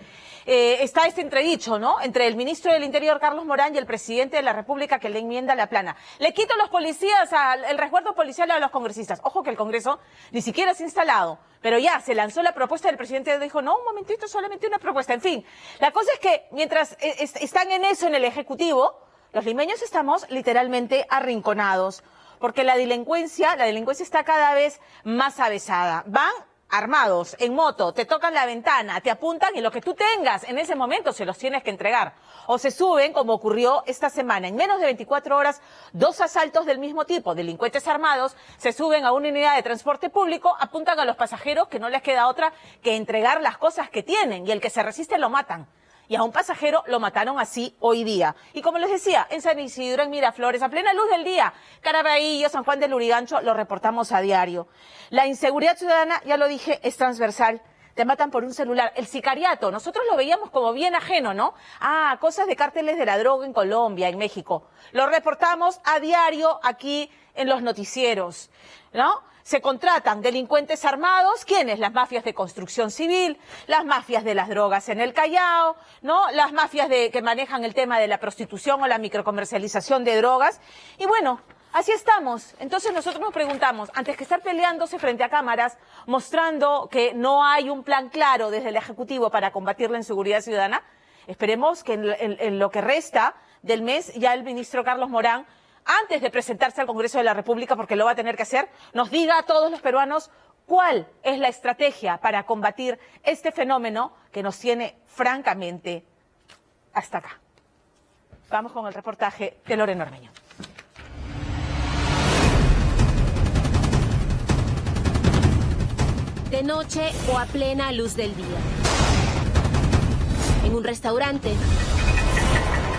está este entredicho, ¿no?, entre el ministro del Interior, Carlos Morán, y el presidente de la República, que le enmienda la plana. Le quito los policías, el resguardo policial a los congresistas. Ojo que el Congreso ni siquiera se ha instalado, pero ya se lanzó la propuesta del presidente, dijo, no, un momentito, solamente una propuesta. En fin, la cosa es que mientras están en eso en el Ejecutivo, los limeños estamos literalmente arrinconados. Porque la delincuencia está cada vez más avesada. Van armados, en moto, te tocan la ventana, te apuntan y lo que tú tengas en ese momento se los tienes que entregar. O se suben, como ocurrió esta semana, en menos de 24 horas, 2 asaltos del mismo tipo. Delincuentes armados se suben a una unidad de transporte público, apuntan a los pasajeros que no les queda otra que entregar las cosas que tienen y el que se resiste lo matan. Y a un pasajero lo mataron así hoy día. Y como les decía, en San Isidro, en Miraflores, a plena luz del día, Caraballo, San Juan del Lurigancho, lo reportamos a diario. La inseguridad ciudadana, ya lo dije, es transversal. Te matan por un celular. El sicariato, nosotros lo veíamos como bien ajeno, ¿no? Ah, cosas de cárteles de la droga en Colombia, en México. Lo reportamos a diario aquí en los noticieros, ¿no? Se contratan delincuentes armados, ¿quiénes? Las mafias de construcción civil, las mafias de las drogas en el Callao, ¿no? Las mafias que manejan el tema de la prostitución o la microcomercialización de drogas. Y bueno, así estamos. Entonces nosotros nos preguntamos, antes que estar peleándose frente a cámaras, mostrando que no hay un plan claro desde el Ejecutivo para combatir la inseguridad ciudadana, esperemos que en lo que resta del mes ya el ministro Carlos Morán, antes de presentarse al Congreso de la República, porque lo va a tener que hacer, nos diga a todos los peruanos cuál es la estrategia para combatir este fenómeno que nos tiene francamente hasta acá. Vamos con el reportaje de Lorena Ormeño. De noche o a plena luz del día. En un restaurante.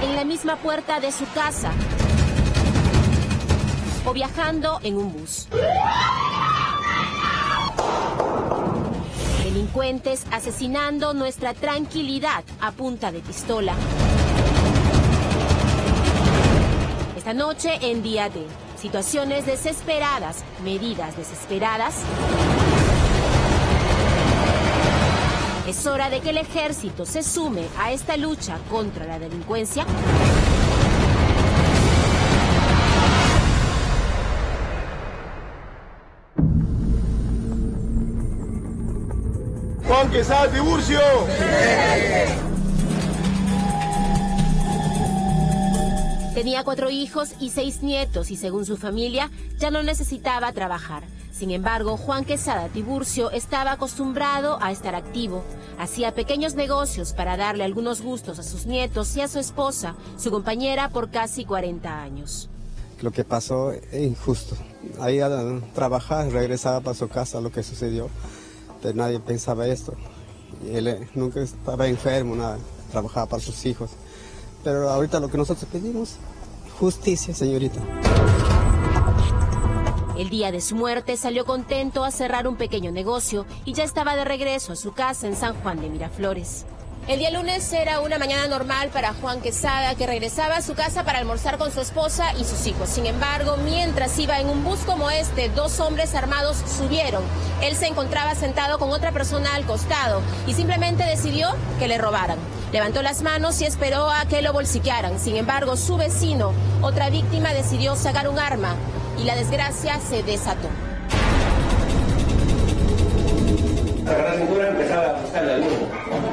En la misma puerta de su casa. O viajando en un bus. Delincuentes asesinando nuestra tranquilidad a punta de pistola. Esta noche en Día D, situaciones desesperadas, medidas desesperadas. Es hora de que el ejército se sume a esta lucha contra la delincuencia. Juan Quesada Tiburcio. Tenía 4 hijos y 6 nietos y según su familia ya no necesitaba trabajar. Sin embargo, Juan Quesada Tiburcio estaba acostumbrado a estar activo. Hacía pequeños negocios para darle algunos gustos a sus nietos y a su esposa, su compañera por casi 40 años. Lo que pasó es injusto. Ahí a trabajar, regresaba para su casa lo que sucedió. Pero nadie pensaba esto. Y él nunca estaba enfermo, nada, trabajaba para sus hijos. Pero ahorita lo que nosotros pedimos, justicia, señorita. El día de su muerte salió contento a cerrar un pequeño negocio y ya estaba de regreso a su casa en San Juan de Miraflores. El día lunes era una mañana normal para Juan Quesada, que regresaba a su casa para almorzar con su esposa y sus hijos. Sin embargo, mientras iba en un bus como este, 2 hombres armados subieron. Él se encontraba sentado con otra persona al costado y simplemente decidió que le robaran. Levantó las manos y esperó a que lo bolsiquearan. Sin embargo, su vecino, otra víctima, decidió sacar un arma y la desgracia se desató. agarró la cintura y empezaba a buscarle al mismo.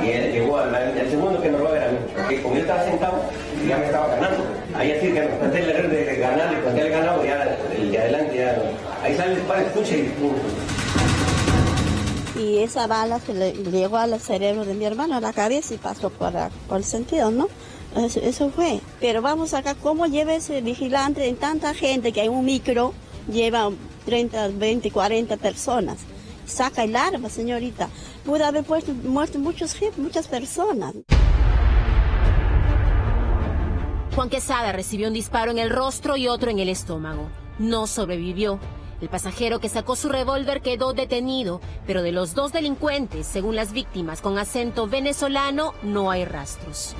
Y él llegó al segundo que me robaba era a mí. Porque como yo estaba sentado, ya me estaba ganando. Ahí así que planté el error de ganar, y planté el ganado, ya el de adelante, ya. Ahí sale el disparo, escucha y pum. Y esa bala se le llegó al cerebro de mi hermano, a la cabeza, y pasó por el sentido, ¿no? Eso fue. Pero vamos acá, ¿cómo lleva ese vigilante en tanta gente que hay un micro, lleva 30, 20, 40 personas? Saca el arma, señorita. Pudo haber muerto muchas personas. Juan Quesada recibió un disparo en el rostro y otro en el estómago. No sobrevivió. El pasajero que sacó su revólver quedó detenido, pero de los dos delincuentes, según las víctimas con acento venezolano, no hay rastros.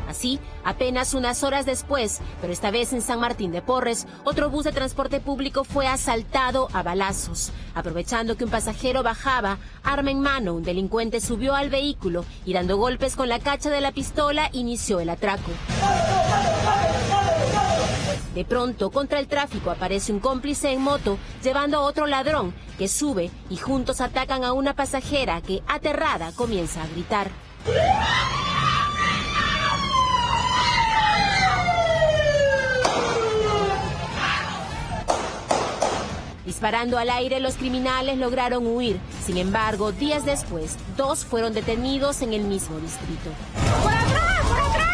Así, apenas unas horas después, pero esta vez en San Martín de Porres, otro bus de transporte público fue asaltado a balazos. Aprovechando que un pasajero bajaba, arma en mano, un delincuente subió al vehículo y dando golpes con la cacha de la pistola, inició el atraco. De pronto, contra el tráfico aparece un cómplice en moto, llevando a otro ladrón, que sube y juntos atacan a una pasajera que, aterrada, comienza a gritar. Disparando al aire, los criminales lograron huir. Sin embargo, días después, dos fueron detenidos en el mismo distrito. ¡Por atrás! ¡Por atrás!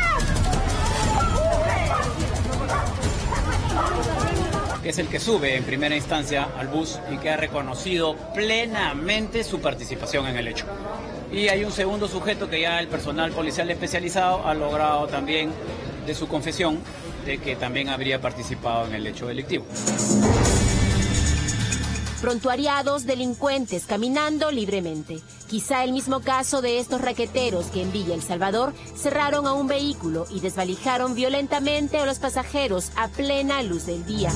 Que es el que sube en primera instancia al bus y que ha reconocido plenamente su participación en el hecho. Y hay un segundo sujeto que ya el personal policial especializado ha logrado también de su confesión de que también habría participado en el hecho delictivo. Prontuariados, delincuentes caminando libremente. Quizá el mismo caso de estos raqueteros que en Villa El Salvador cerraron a un vehículo y desvalijaron violentamente a los pasajeros a plena luz del día.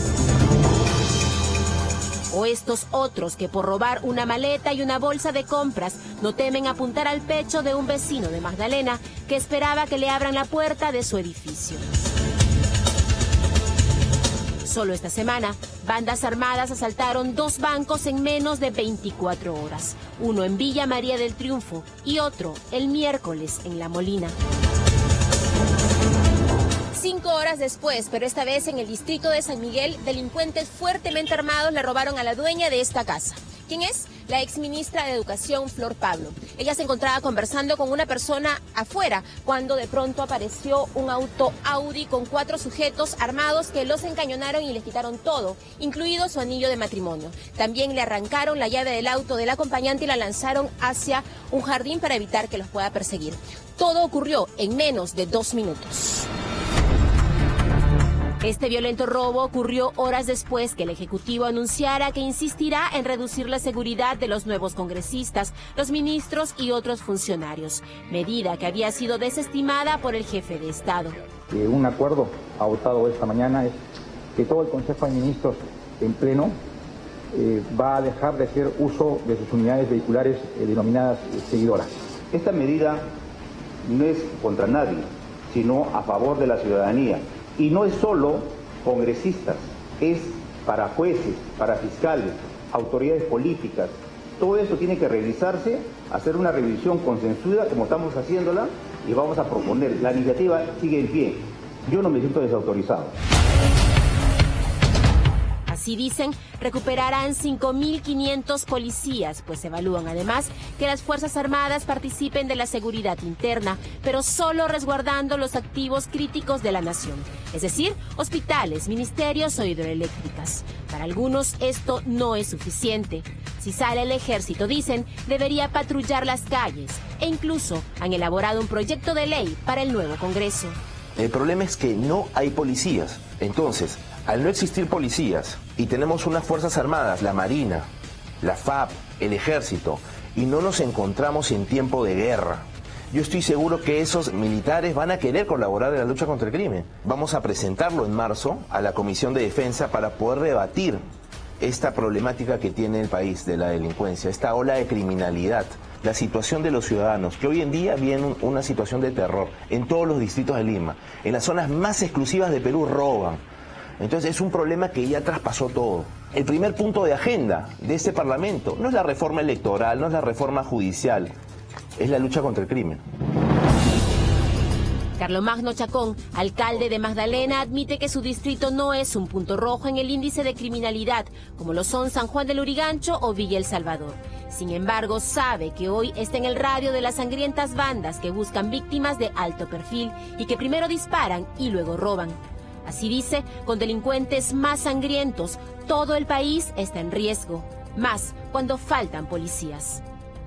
O estos otros que por robar una maleta y una bolsa de compras no temen apuntar al pecho de un vecino de Magdalena que esperaba que le abran la puerta de su edificio. Solo esta semana, bandas armadas asaltaron 2 bancos en menos de 24 horas. Uno en Villa María del Triunfo y otro el miércoles en La Molina. 5 horas después, pero esta vez en el distrito de San Miguel, delincuentes fuertemente armados le robaron a la dueña de esta casa. ¿Quién es? La exministra de Educación, Flor Pablo. Ella se encontraba conversando con una persona afuera cuando de pronto apareció un auto Audi con 4 sujetos armados que los encañonaron y les quitaron todo, incluido su anillo de matrimonio. También le arrancaron la llave del auto del acompañante y la lanzaron hacia un jardín para evitar que los pueda perseguir. Todo ocurrió en menos de 2 minutos. Este violento robo ocurrió horas después que el Ejecutivo anunciara que insistirá en reducir la seguridad de los nuevos congresistas, los ministros y otros funcionarios, medida que había sido desestimada por el jefe de Estado. Un acuerdo adoptado esta mañana es que todo el Consejo de Ministros en pleno va a dejar de hacer uso de sus unidades vehiculares denominadas seguidoras. Esta medida no es contra nadie, sino a favor de la ciudadanía. Y no es solo congresistas, es para jueces, para fiscales, autoridades políticas. Todo eso tiene que revisarse, hacer una revisión consensuada como estamos haciéndola y vamos a proponer. La iniciativa sigue en pie. Yo no me siento desautorizado. Así dicen, recuperarán 5.500 policías, pues evalúan además que las Fuerzas Armadas participen de la seguridad interna, pero solo resguardando los activos críticos de la nación, es decir, hospitales, ministerios o hidroeléctricas. Para algunos esto no es suficiente. Si sale el ejército, dicen, debería patrullar las calles e incluso han elaborado un proyecto de ley para el nuevo Congreso. El problema es que no hay policías, entonces, al no existir policías y tenemos unas fuerzas armadas, la Marina, la FAP, el Ejército, y no nos encontramos en tiempo de guerra, yo estoy seguro que esos militares van a querer colaborar en la lucha contra el crimen. Vamos a presentarlo en marzo a la Comisión de Defensa para poder rebatir esta problemática que tiene el país de la delincuencia, esta ola de criminalidad, la situación de los ciudadanos, que hoy en día viene una situación de terror en todos los distritos de Lima, en las zonas más exclusivas de Perú roban. Entonces es un problema que ya traspasó todo. el primer punto de agenda de este Parlamento. No es la reforma electoral, no es la reforma judicial, es la lucha contra el crimen. Carlomagno Chacón, alcalde de Magdalena, admite que su distrito no es un punto rojo en el índice de criminalidad, como lo son San Juan del Lurigancho o Villa El Salvador. Sin embargo, sabe que hoy está en el radio de las sangrientas bandas que buscan víctimas de alto perfil y que primero disparan y luego roban. Así dice, con delincuentes más sangrientos, todo el país está en riesgo, más cuando faltan policías.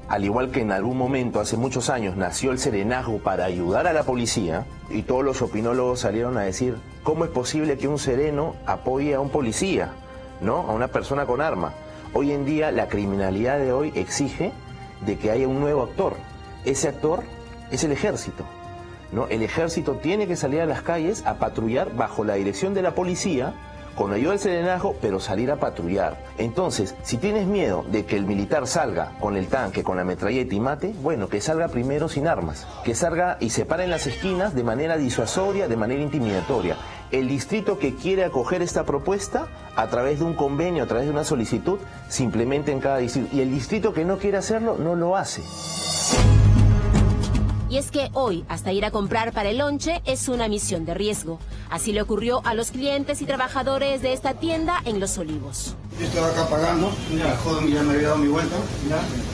Al igual que en algún momento, hace muchos años, nació el serenazgo para ayudar a la policía, y todos los opinólogos salieron a decir, ¿cómo es posible que un sereno apoye a un policía, ¿no? A una persona con arma? Hoy en día, la criminalidad de hoy exige de que haya un nuevo actor. Ese actor es el ejército, ¿no? El ejército tiene que salir a las calles a patrullar bajo la dirección de la policía, con ayuda del serenazgo, pero salir a patrullar. Entonces, si tienes miedo de que el militar salga con el tanque, con la metralleta y mate, bueno, que salga primero sin armas. Que salga y se pare en las esquinas de manera disuasoria, de manera intimidatoria. El distrito que quiere acoger esta propuesta, a través de un convenio, a través de una solicitud, simplemente en cada distrito. Y el distrito que no quiere hacerlo, no lo hace. Y es que hoy, hasta ir a comprar para el lonche, es una misión de riesgo. Así le ocurrió a los clientes y trabajadores de esta tienda en Los Olivos. Yo estaba acá pagando, el joven ya me había dado mi vuelta,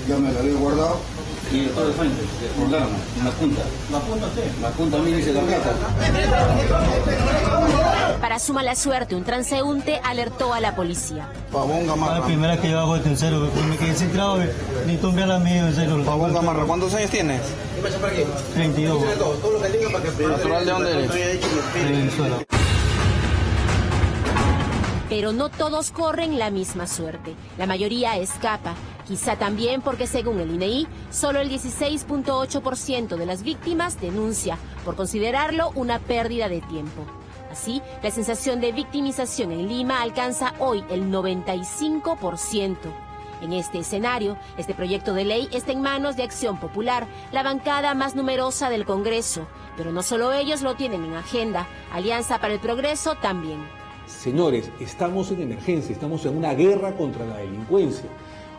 ya me lo había guardado. Y todo de frente, colgaron, en la punta. ¿La punta usted? La punta a mí dice la plata. Para su mala suerte, un transeúnte alertó a la policía. La primera vez que yo hago el tercero, me quedé centrado, ni tomé a la medio en serio. Pabón Gamarra, ¿cuántos años tienes? 32. ¿Natural de dónde eres? De Venezuela. Pero no todos corren la misma suerte. La mayoría escapa. Quizá también porque, según el INEI, solo el 16.8% de las víctimas denuncia, por considerarlo una pérdida de tiempo. Así, la sensación de victimización en Lima alcanza hoy el 95%. En este escenario, este proyecto de ley está en manos de Acción Popular, la bancada más numerosa del Congreso. Pero no solo ellos lo tienen en agenda, Alianza para el Progreso también. Señores, estamos en emergencia, estamos en una guerra contra la delincuencia,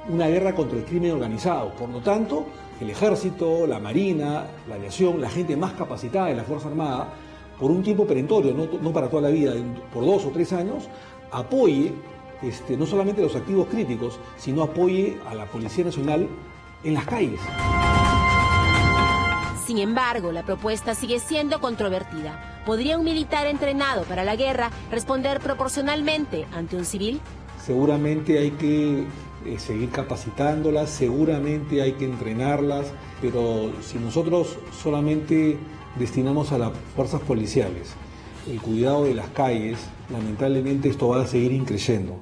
una guerra contra el crimen organizado. Por lo tanto, el Ejército, la Marina, la Aviación, la gente más capacitada de la Fuerza Armada, por un tiempo perentorio, no para toda la vida, por 2 o 3 años, apoye no solamente los activos críticos, sino apoye a la Policía Nacional en las calles. Sin embargo, la propuesta sigue siendo controvertida. ¿Podría un militar entrenado para la guerra responder proporcionalmente ante un civil? Seguramente hay que seguir capacitándolas, seguramente hay que entrenarlas, pero si nosotros solamente destinamos a las fuerzas policiales el cuidado de las calles, lamentablemente esto va a seguir increciendo.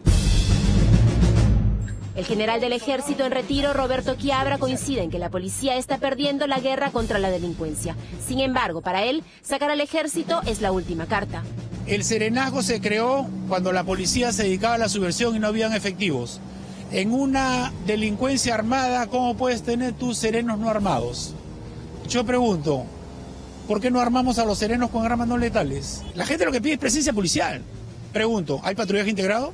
El general del Ejército en retiro, Roberto Quiabra, coincide en que la policía está perdiendo la guerra contra la delincuencia. Sin embargo, para él, sacar al Ejército es la última carta. El serenazgo se creó cuando la policía se dedicaba a la subversión y no habían efectivos. En una delincuencia armada, ¿cómo puedes tener tus serenos no armados? Yo pregunto, ¿por qué no armamos a los serenos con armas no letales? La gente lo que pide es presencia policial. Pregunto, ¿hay patrullaje integrado?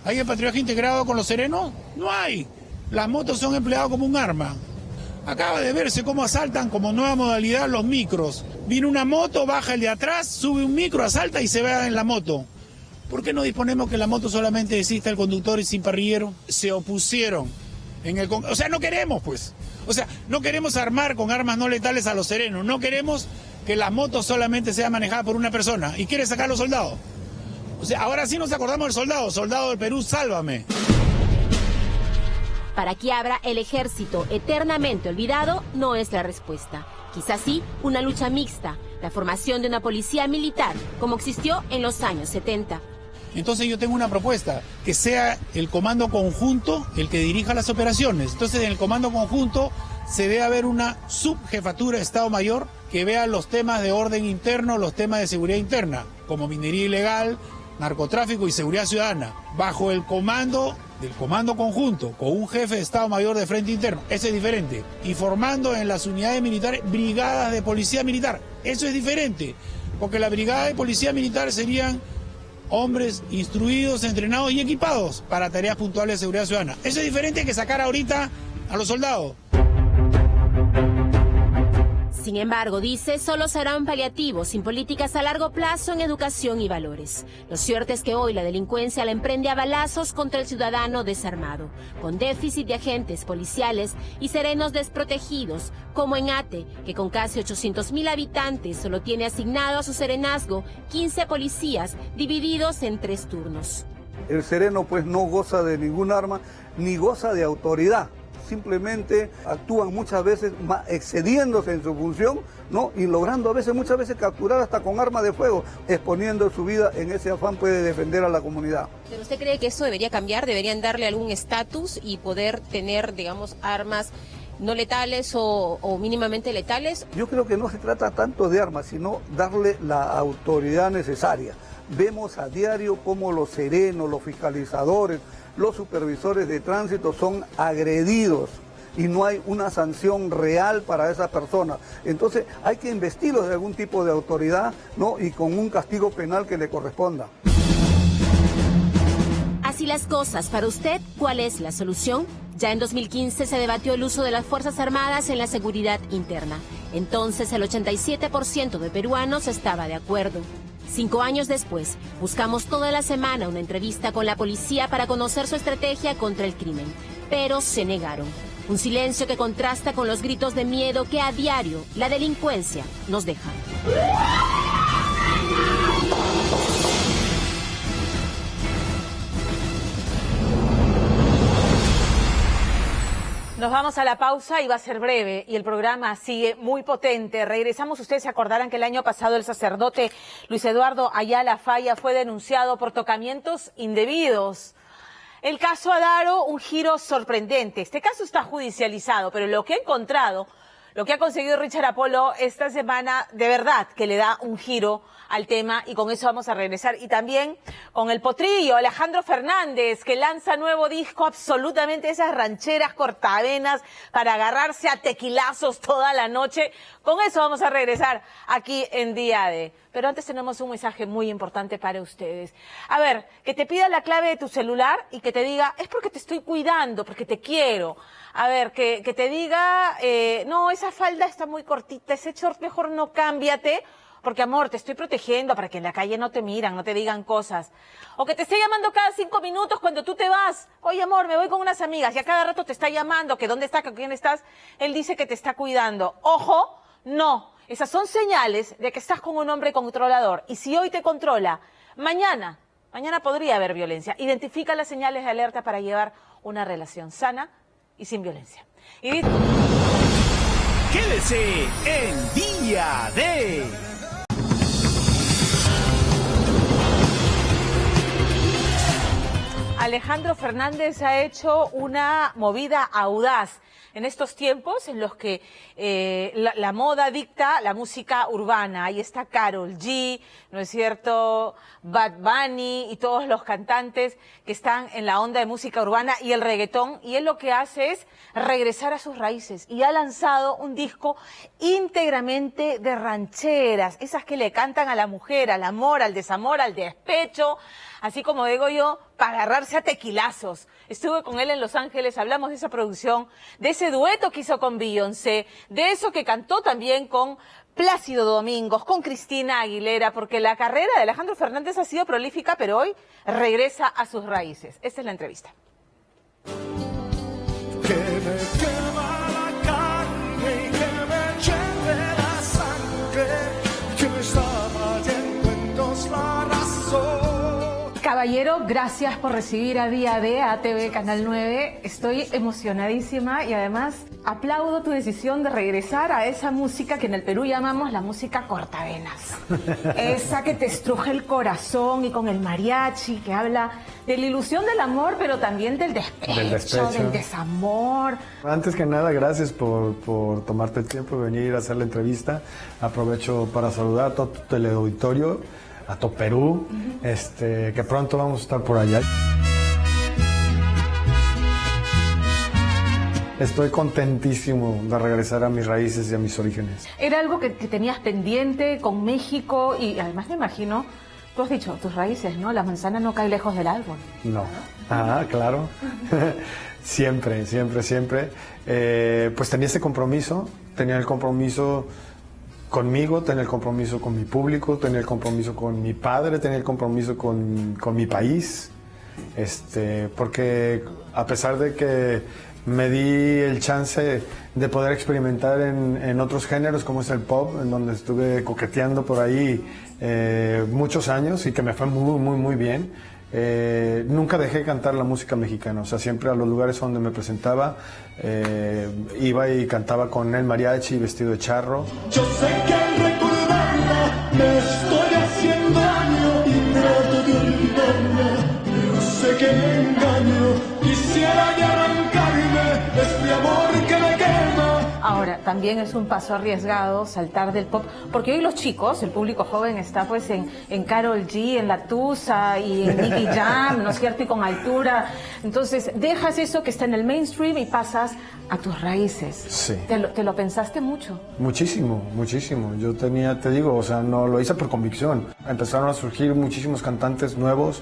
¿Hay el patrullaje integrado con los serenos? No hay. Las motos son empleadas como un arma. Acaba de verse cómo asaltan como nueva modalidad los micros. Viene una moto, baja el de atrás, sube un micro, asalta y se ve en la moto. ¿Por qué no disponemos que en la moto solamente exista el conductor y sin parrillero? Se opusieron. O sea, no queremos, pues. O sea, no queremos armar con armas no letales a los serenos. No queremos que las motos solamente sean manejadas por una persona. ¿Y quiere sacar a los soldados? O sea, ahora sí nos acordamos del soldado. Soldado del Perú, sálvame. Para Quiabra, el Ejército eternamente olvidado no es la respuesta. Quizás sí, una lucha mixta, la formación de una policía militar, como existió en los años 70. Entonces yo tengo una propuesta, que sea el comando conjunto el que dirija las operaciones. Entonces en el comando conjunto se debe haber una subjefatura de Estado Mayor que vea los temas de orden interno, los temas de seguridad interna, como minería ilegal, narcotráfico y seguridad ciudadana, bajo el comando del comando conjunto, con un jefe de Estado Mayor de Frente Interno. Eso es diferente. Y formando en las unidades militares brigadas de policía militar. Eso es diferente, porque la brigada de policía militar serían hombres instruidos, entrenados y equipados para tareas puntuales de seguridad ciudadana. Eso es diferente que sacar ahorita a los soldados. Sin embargo, dice, solo será un paliativo sin políticas a largo plazo en educación y valores. Lo cierto es que hoy la delincuencia la emprende a balazos contra el ciudadano desarmado, con déficit de agentes policiales y serenos desprotegidos, como en Ate, que con casi 800.000 habitantes solo tiene asignado a su serenazgo 15 policías divididos en 3 turnos. El sereno pues no goza de ningún arma ni goza de autoridad. Simplemente actúan muchas veces excediéndose en su función, ¿no? Y logrando muchas veces capturar hasta con arma de fuego, exponiendo su vida en ese afán de defender a la comunidad. ¿Pero usted cree que eso debería cambiar? ¿Deberían darle algún estatus y poder tener, digamos, armas no letales o mínimamente letales? Yo creo que no se trata tanto de armas, sino darle la autoridad necesaria. Vemos a diario cómo los serenos, los fiscalizadores, los supervisores de tránsito son agredidos y no hay una sanción real para esas personas. Entonces hay que investirlos de algún tipo de autoridad, ¿no? Y con un castigo penal que le corresponda. Así las cosas, para usted, ¿cuál es la solución? Ya en 2015 se debatió el uso de las Fuerzas Armadas en la seguridad interna. Entonces el 87% de peruanos estaba de acuerdo. 5 años después, buscamos toda la semana una entrevista con la policía para conocer su estrategia contra el crimen, pero se negaron. Un silencio que contrasta con los gritos de miedo que a diario la delincuencia nos deja. Nos vamos a la pausa y va a ser breve y el programa sigue muy potente. Regresamos, ustedes se acordarán que el año pasado el sacerdote Luis Eduardo Ayala Falla fue denunciado por tocamientos indebidos. El caso ha dado un giro sorprendente. Este caso está judicializado, pero lo que ha encontrado, lo que ha conseguido Richard Apolo esta semana, de verdad que le da un giro al tema y con eso vamos a regresar. Y también con el potrillo, Alejandro Fernández, que lanza nuevo disco, absolutamente esas rancheras cortavenas para agarrarse a tequilazos toda la noche. Con eso vamos a regresar aquí en Día D. Pero antes tenemos un mensaje muy importante para ustedes. A ver, que te pida la clave de tu celular y que te diga, es porque te estoy cuidando, porque te quiero. A ver, que te diga, no, esa falda está muy cortita, ese short mejor no cámbiate, porque amor, te estoy protegiendo para que en la calle no te miran, no te digan cosas. O que te esté llamando cada 5 minutos cuando tú te vas. Oye amor, me voy con unas amigas y a cada rato te está llamando, que dónde está, que quién estás. Él dice que te está cuidando. Ojo, no. Esas son señales de que estás con un hombre controlador. Y si hoy te controla, mañana podría haber violencia. Identifica las señales de alerta para llevar una relación sana y sin violencia. Y... Quédese en Día D. Alejandro Fernández ha hecho una movida audaz en estos tiempos en los que la moda dicta la música urbana. Ahí está Karol G, ¿no es cierto?, Bad Bunny y todos los cantantes que están en la onda de música urbana y el reggaetón. Y él lo que hace es regresar a sus raíces y ha lanzado un disco íntegramente de rancheras, esas que le cantan a la mujer, al amor, al desamor, al despecho, así como digo yo, para agarrarse a tequilazos. Estuve con él en Los Ángeles, hablamos de esa producción, de ese dueto que hizo con Beyoncé, de eso que cantó también con Plácido Domingos, con Cristina Aguilera, porque la carrera de Alejandro Fernández ha sido prolífica, pero hoy regresa a sus raíces. Esta es la entrevista. Que me quema la carne y que me hierve la sangre, que me está fallando en dos la razón. Caballero, gracias por recibir a Día D, a ATV Canal 9. Estoy emocionadísima y además aplaudo tu decisión de regresar a esa música que en el Perú llamamos la música cortavenas. Esa que te estruje el corazón y con el mariachi, que habla de la ilusión del amor, pero también del despecho, del desamor. Antes que nada, gracias por tomarte el tiempo de venir a hacer la entrevista. Aprovecho para saludar a todo tu teleauditorio, a todo Perú, que pronto vamos a estar por allá. Estoy contentísimo de regresar a mis raíces y a mis orígenes. Era algo que tenías pendiente con México y además me imagino Tú has dicho tus raíces, ¿no? La manzana no cae lejos del árbol. No. Ah, claro. Siempre. Pues tenía ese compromiso, tenía el compromiso conmigo, tenía el compromiso con mi público, tenía el compromiso con mi padre, tenía el compromiso con mi país, porque a pesar de que me di el chance de poder experimentar en otros géneros como es el pop, en donde estuve coqueteando por ahí muchos años y que me fue muy bien. Nunca dejé de cantar la música mexicana, o sea, siempre a los lugares donde me presentaba iba y cantaba con el mariachi vestido de charro. Yo sé que al recordarla me estoy haciendo daño y trato de olvidarla, pero sé que me engaño. Quisiera ya arrancarme este amor que me quema. Ahora, también es un paso arriesgado saltar del pop, porque hoy los chicos, el público joven está pues en Karol G, en La Tusa y en Nicky Jam, ¿no es cierto? Y con altura. Entonces, dejas eso que está en el mainstream y pasas a tus raíces. Sí. ¿Te lo pensaste mucho? Muchísimo. Yo te digo, o sea, no lo hice por convicción. Empezaron a surgir muchísimos cantantes nuevos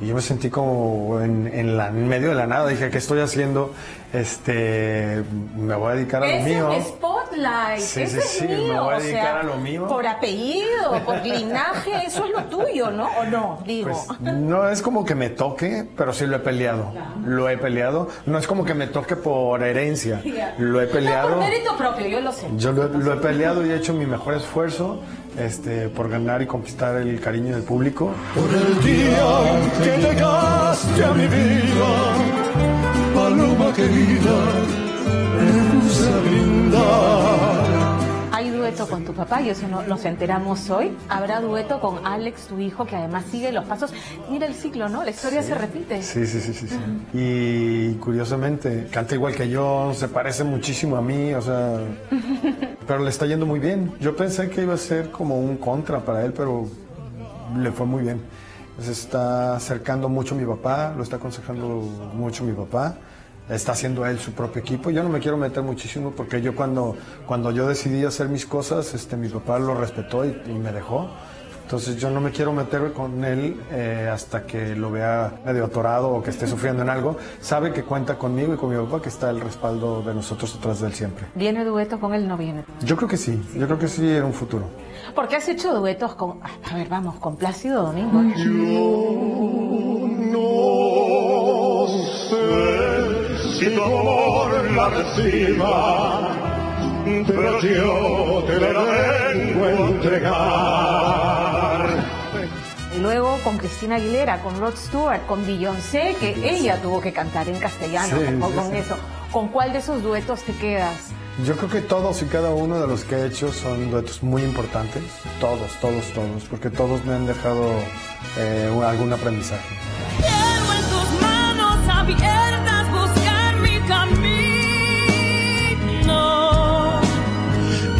y yo me sentí como en medio de la nada. Dije, ¿qué estoy haciendo? Me voy a dedicar a lo mío. Es el spotlight, sí, mío, me voy a dedicar a lo mío. Por apellido, por linaje, eso es lo tuyo, ¿no? ¿O no? Digo. Pues, no es como que me toque, pero sí lo he peleado. Lo he peleado. No es como que me toque por herencia. Lo he peleado. No, por mérito propio, yo lo sé. Yo lo he peleado y he hecho mi mejor esfuerzo por ganar y conquistar el cariño del público. Por el día que llegaste a mi vida, paloma querida, me puse a brindar. Hay dueto con tu papá, y eso nos enteramos hoy. Habrá dueto con Alex, tu hijo, que además sigue los pasos. Mira el ciclo, ¿no? La historia se repite. Sí. Y curiosamente, canta igual que yo, se parece muchísimo a mí, o sea... Pero le está yendo muy bien. Yo pensé que iba a ser como un contra para él, pero le fue muy bien. Se está acercando mucho a mi papá, lo está aconsejando mucho mi papá. Está haciendo él su propio equipo. Yo no me quiero meter muchísimo porque yo cuando yo decidí hacer mis cosas, mi papá lo respetó y me dejó. Entonces yo no me quiero meter con él hasta que lo vea medio atorado o que esté sufriendo en algo. Sabe que cuenta conmigo y con mi papá, que está el respaldo de nosotros atrás de él siempre. ¿Viene dueto con él? No viene. Yo creo que sí en un futuro. Porque has hecho duetos con, con Plácido Domingo. Yo no sé si tu amor la reciba, pero yo te la vengo a entregar. Luego con Cristina Aguilera, con Rod Stewart, con Beyoncé, que ella tuvo que cantar en castellano. Eso. ¿Con cuál de esos duetos te quedas? Yo creo que todos y cada uno de los que he hecho son duetos muy importantes. Todos, porque todos me han dejado algún aprendizaje. Quiero en tus manos abiertas buscar mi camino.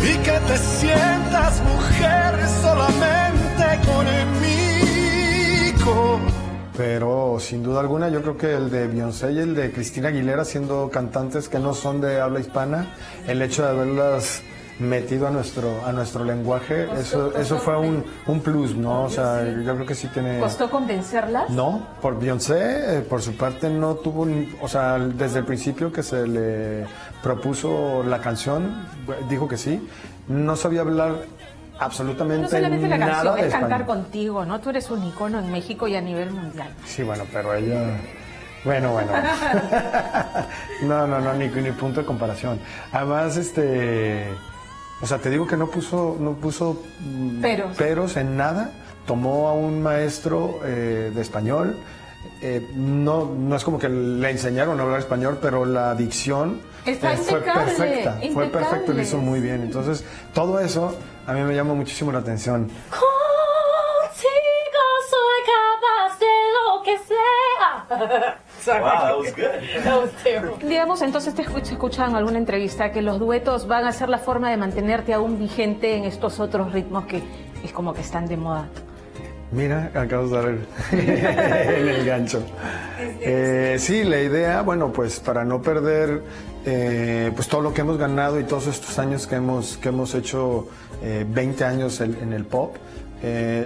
Y que te sientas mujer solamente conmigo. Pero sin duda alguna yo creo que el de Beyoncé y el de Cristina Aguilera, siendo cantantes que no son de habla hispana, el hecho de haberlas metido a nuestro lenguaje, eso fue un plus, ¿no? O sea, yo creo que sí tiene... ¿Costó convencerlas? No, por Beyoncé, por su parte no tuvo, o sea, desde el principio que se le propuso la canción, dijo que sí, no sabía hablar absolutamente no solamente la nada canción, de es cantar español. Contigo, ¿no? Tú eres un icono en México y a nivel mundial. Sí, bueno, pero ella... Bueno. No, ni punto de comparación. Además, o sea, te digo que no puso peros en nada. Tomó a un maestro de español. No es como que le enseñaron a hablar español, pero la dicción fue perfecta. Fue perfecta, lo hizo muy bien. Entonces, todo eso a mí me llama muchísimo la atención. Contigo soy capaz de lo que sea. Wow, that was good. That was terrible. Digamos, entonces te escuchado en alguna entrevista que los duetos van a ser la forma de mantenerte aún vigente en estos otros ritmos que es como que están de moda. Mira, acabas de dar el gancho. Sí, la idea, bueno, pues para no perder pues todo lo que hemos ganado y todos estos años que hemos hecho, 20 años en el pop,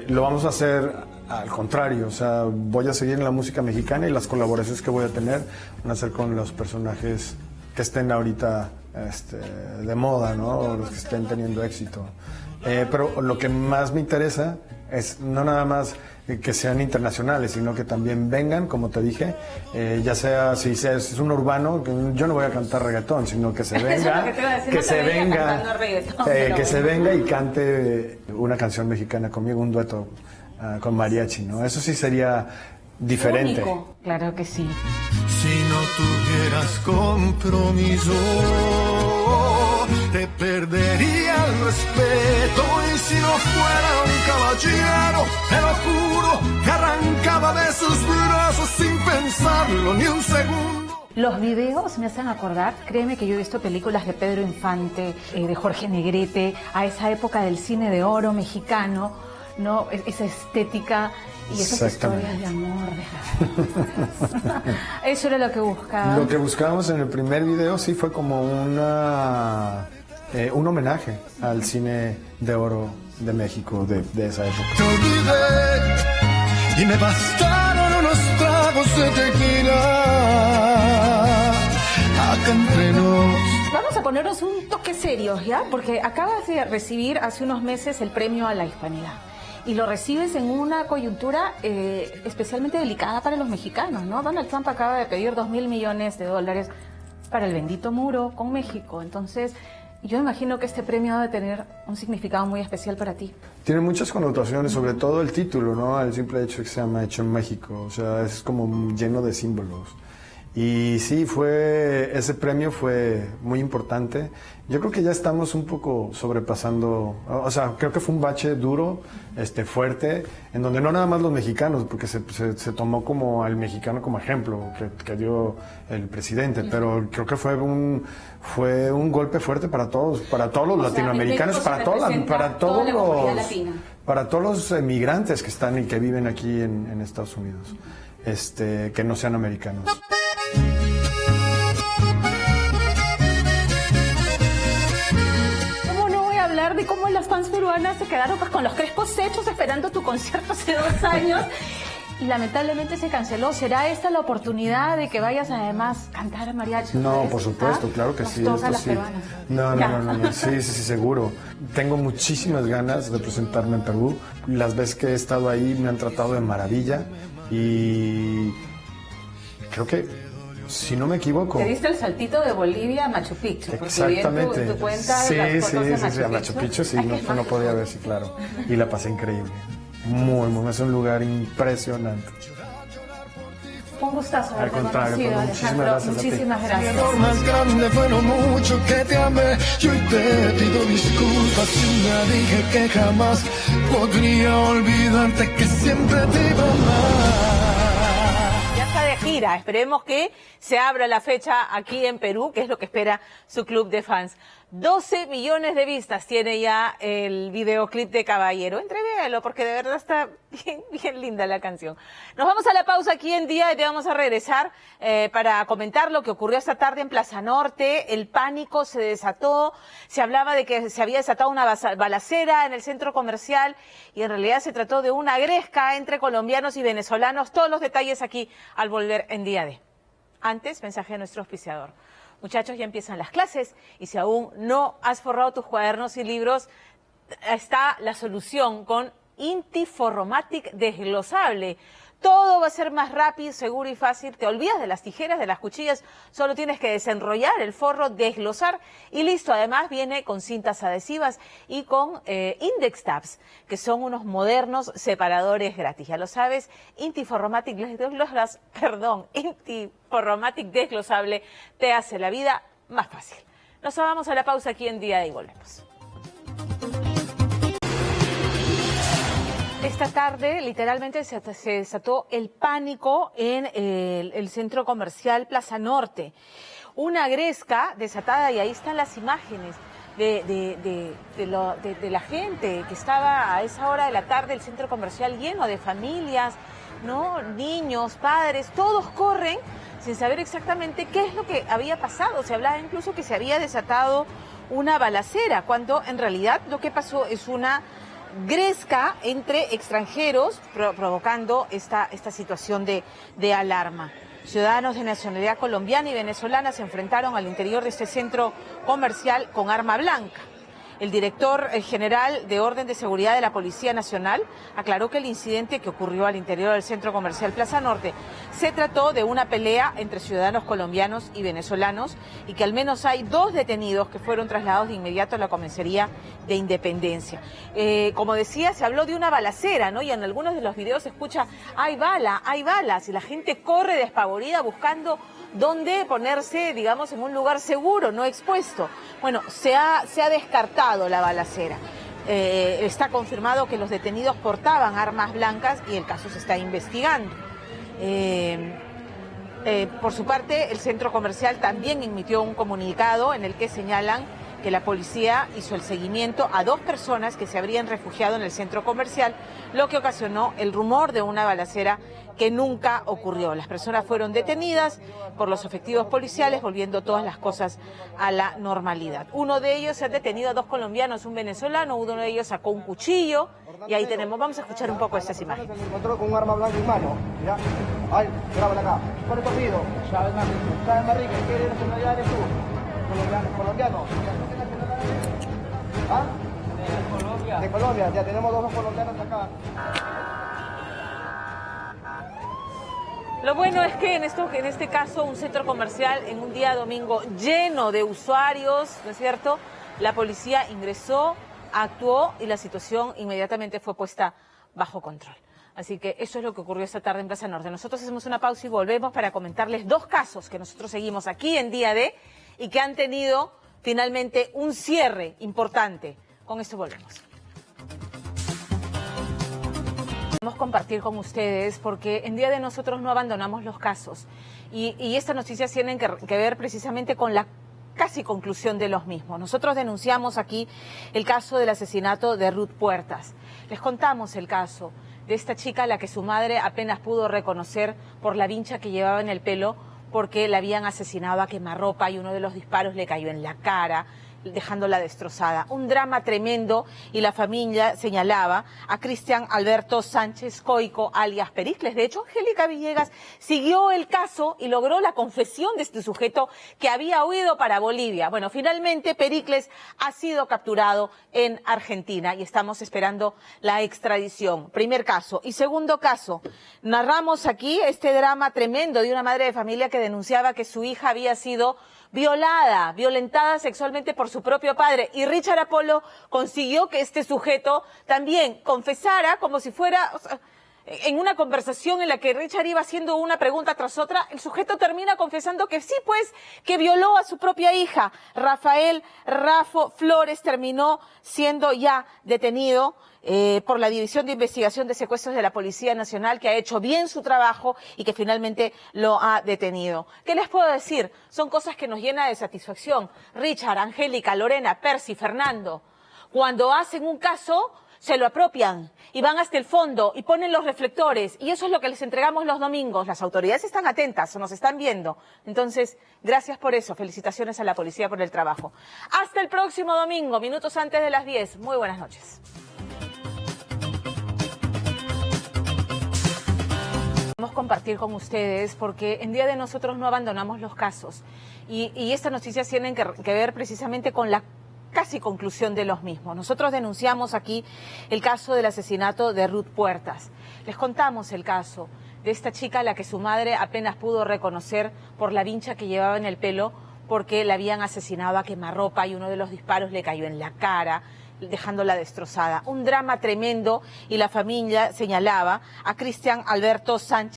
lo vamos a hacer Al contrario, o sea, voy a seguir en la música mexicana y las colaboraciones que voy a tener van a ser con los personajes que estén ahorita de moda, ¿no? Los que estén teniendo éxito. Pero lo que más me interesa es no nada más que sean internacionales, sino que también vengan, como te dije, ya sea, si es un urbano, yo no voy a cantar reggaetón, sino que se venga, que se venga y cante una canción mexicana conmigo, un dueto con mariachi, ¿no? Eso sí sería diferente. Único. Claro que sí. Si no tuvieras compromiso, te perdería el respeto, y si no fuera un caballero, te lo juro, que arrancaba de sus brazos sin pensarlo ni un segundo. Los videos me hacen acordar, créeme que yo he visto películas de Pedro Infante, de Jorge Negrete, a esa época del cine de oro mexicano, ¿no? Esa estética y esas historias de amor. Eso era lo que buscábamos. Lo que buscábamos en el primer video sí fue como un homenaje al cine de oro de México de esa época. Te olvidé y me bastaron unos tragos de tequila. Acá entre nos. Vamos a ponernos un toque serio, ¿ya? Porque acabas de recibir hace unos meses el premio a la Hispanidad. Y lo recibes en una coyuntura especialmente delicada para los mexicanos, ¿no? Donald Trump acaba de pedir $2.000 millones para el bendito muro con México. Entonces, yo imagino que este premio debe tener un significado muy especial para ti. Tiene muchas connotaciones, sobre todo el título, ¿no? El simple hecho que se llama Hecho en México. O sea, es como lleno de símbolos. Y sí, ese premio fue muy importante. Yo creo que ya estamos un poco sobrepasando, o sea, creo que fue un bache duro, fuerte, en donde no nada más los mexicanos, porque se tomó como al mexicano como ejemplo que dio el presidente, pero creo que fue un golpe fuerte para todos los latinoamericanos, para todos los emigrantes que están y que viven aquí en Estados Unidos, que no sean americanos. De cómo las fans peruanas se quedaron pues con los crespos hechos esperando tu concierto hace 2 años y lamentablemente se canceló. ¿Será esta la oportunidad de que vayas además a cantar mariachi? No, por supuesto, claro que sí. Toca las peruanas. No, sí, seguro. Tengo muchísimas ganas de presentarme en Perú. Las veces que he estado ahí me han tratado de maravilla y creo que, si no me equivoco... Te diste el saltito de Bolivia a Machu Picchu. Exactamente. Tu cuenta sí, las fotos de a Machu Picchu sí, no podía ver, sí, claro. Y la pasé increíble. Es un lugar impresionante. Un gustazo haberte conocido, Alejandro. Muchísimas gracias. Mi error más grande fue lo mucho que te amé. Yo hoy te pido disculpas si ya dije que jamás podría olvidarte, que siempre te iba a amar. De gira, esperemos que se abra la fecha aquí en Perú, que es lo que espera su club de fans. 12 millones de vistas tiene ya el videoclip de Caballero. Entrevéalo porque de verdad está bien linda la canción. Nos vamos a la pausa aquí en Día y te vamos a regresar para comentar lo que ocurrió esta tarde en Plaza Norte. El pánico se desató, se hablaba de que se había desatado una balacera en el centro comercial y en realidad se trató de una gresca entre colombianos y venezolanos. Todos los detalles aquí al volver en Día D. Antes, mensaje de nuestro auspiciador. Muchachos, ya empiezan las clases y si aún no has forrado tus cuadernos y libros, está la solución con Inti Forromatic desglosable. Todo va a ser más rápido, seguro y fácil. Te olvidas de las tijeras, de las cuchillas, solo tienes que desenrollar el forro, desglosar y listo. Además viene con cintas adhesivas y con index tabs, que son unos modernos separadores gratis. Ya lo sabes, Inti Forromatic desglosable te hace la vida más fácil. Nos vamos a la pausa aquí en Día de y volvemos. Esta tarde, literalmente, se desató el pánico en el centro comercial Plaza Norte. Una gresca desatada, y ahí están las imágenes de la gente que estaba a esa hora de la tarde, el centro comercial lleno de familias, ¿no? Niños, padres, todos corren sin saber exactamente qué es lo que había pasado. Se hablaba incluso que se había desatado una balacera, cuando en realidad lo que pasó es una Gresca entre extranjeros, provocando esta situación de alarma. Ciudadanos de nacionalidad colombiana y venezolana se enfrentaron al interior de este centro comercial con arma blanca. El director general de Orden de Seguridad de la Policía Nacional aclaró que el incidente que ocurrió al interior del centro comercial Plaza Norte se trató de una pelea entre ciudadanos colombianos y venezolanos y que al menos hay 2 detenidos que fueron trasladados de inmediato a la comisaría de Independencia. Como decía, se habló de una balacera, ¿no? Y en algunos de los videos se escucha, hay balas, y la gente corre despavorida buscando dónde ponerse, digamos, en un lugar seguro, no expuesto. Bueno, se ha descartado la balacera. Está confirmado que los detenidos portaban armas blancas y el caso se está investigando. Por su parte, el centro comercial también emitió un comunicado en el que señalan que la policía hizo el seguimiento a 2 personas que se habrían refugiado en el centro comercial, lo que ocasionó el rumor de una balacera que nunca ocurrió. Las personas fueron detenidas por los efectivos policiales, volviendo todas las cosas a la normalidad. Uno de ellos se ha detenido a 2 colombianos, un venezolano, uno de ellos sacó un cuchillo y ahí tenemos, vamos a escuchar un poco estas imágenes. Se encontró con un arma blanca en mano, ¿ya? Ay, grábala acá. ¿Cuál es tu apellido? Chávez Manrique. ¿Qué nacionalidad eres tú? Colombiano. ¿Ah? De Colombia. De Colombia, ya tenemos 2 colombianos acá. Lo bueno es que en este caso un centro comercial en un día domingo lleno de usuarios, ¿no es cierto? La policía ingresó, actuó y la situación inmediatamente fue puesta bajo control. Así que eso es lo que ocurrió esta tarde en Plaza Norte. Nosotros hacemos una pausa y volvemos para comentarles 2 casos que nosotros seguimos aquí en Día D y que han tenido finalmente un cierre importante. Con esto volvemos. Queremos compartir con ustedes porque en Día de nosotros no abandonamos los casos y estas noticias tienen que ver precisamente con la casi conclusión de los mismos. Nosotros denunciamos aquí el caso del asesinato de Ruth Puertas. Les contamos el caso de esta chica a la que su madre apenas pudo reconocer por la vincha que llevaba en el pelo porque la habían asesinado a quemarropa y uno de los disparos le cayó en la cara, dejándola destrozada. Un drama tremendo y la familia señalaba a Cristian Alberto Sánchez Coico, alias Pericles. De hecho, Angélica Villegas siguió el caso y logró la confesión de este sujeto que había huido para Bolivia. Bueno, finalmente Pericles ha sido capturado en Argentina y estamos esperando la extradición. Primer caso. Y segundo caso, narramos aquí este drama tremendo de una madre de familia que denunciaba que su hija había sido violentada sexualmente por su propio padre. Y Richard Apolo consiguió que este sujeto también confesara como si fuera... en una conversación en la que Richard iba haciendo una pregunta tras otra, el sujeto termina confesando que sí, pues, que violó a su propia hija. Rafael Rafo Flores terminó siendo ya detenido por la División de Investigación de Secuestros de la Policía Nacional, que ha hecho bien su trabajo y que finalmente lo ha detenido. ¿Qué les puedo decir? Son cosas que nos llenan de satisfacción. Richard, Angélica, Lorena, Percy, Fernando, cuando hacen un caso, se lo apropian y van hasta el fondo y ponen los reflectores y eso es lo que les entregamos los domingos. Las autoridades están atentas, nos están viendo. Entonces, gracias por eso. Felicitaciones a la policía por el trabajo. Hasta el próximo domingo, minutos antes de las 10. Muy buenas noches. Queremos compartir con ustedes porque en Día de nosotros no abandonamos los casos y estas noticias tienen que ver precisamente con la casi conclusión de los mismos. Nosotros denunciamos aquí el caso del asesinato de Ruth Puertas. Les contamos el caso de esta chica a la que su madre apenas pudo reconocer por la vincha que llevaba en el pelo porque la habían asesinado a quemarropa y uno de los disparos le cayó en la cara, dejándola destrozada. Un drama tremendo y la familia señalaba a Cristian Alberto Sánchez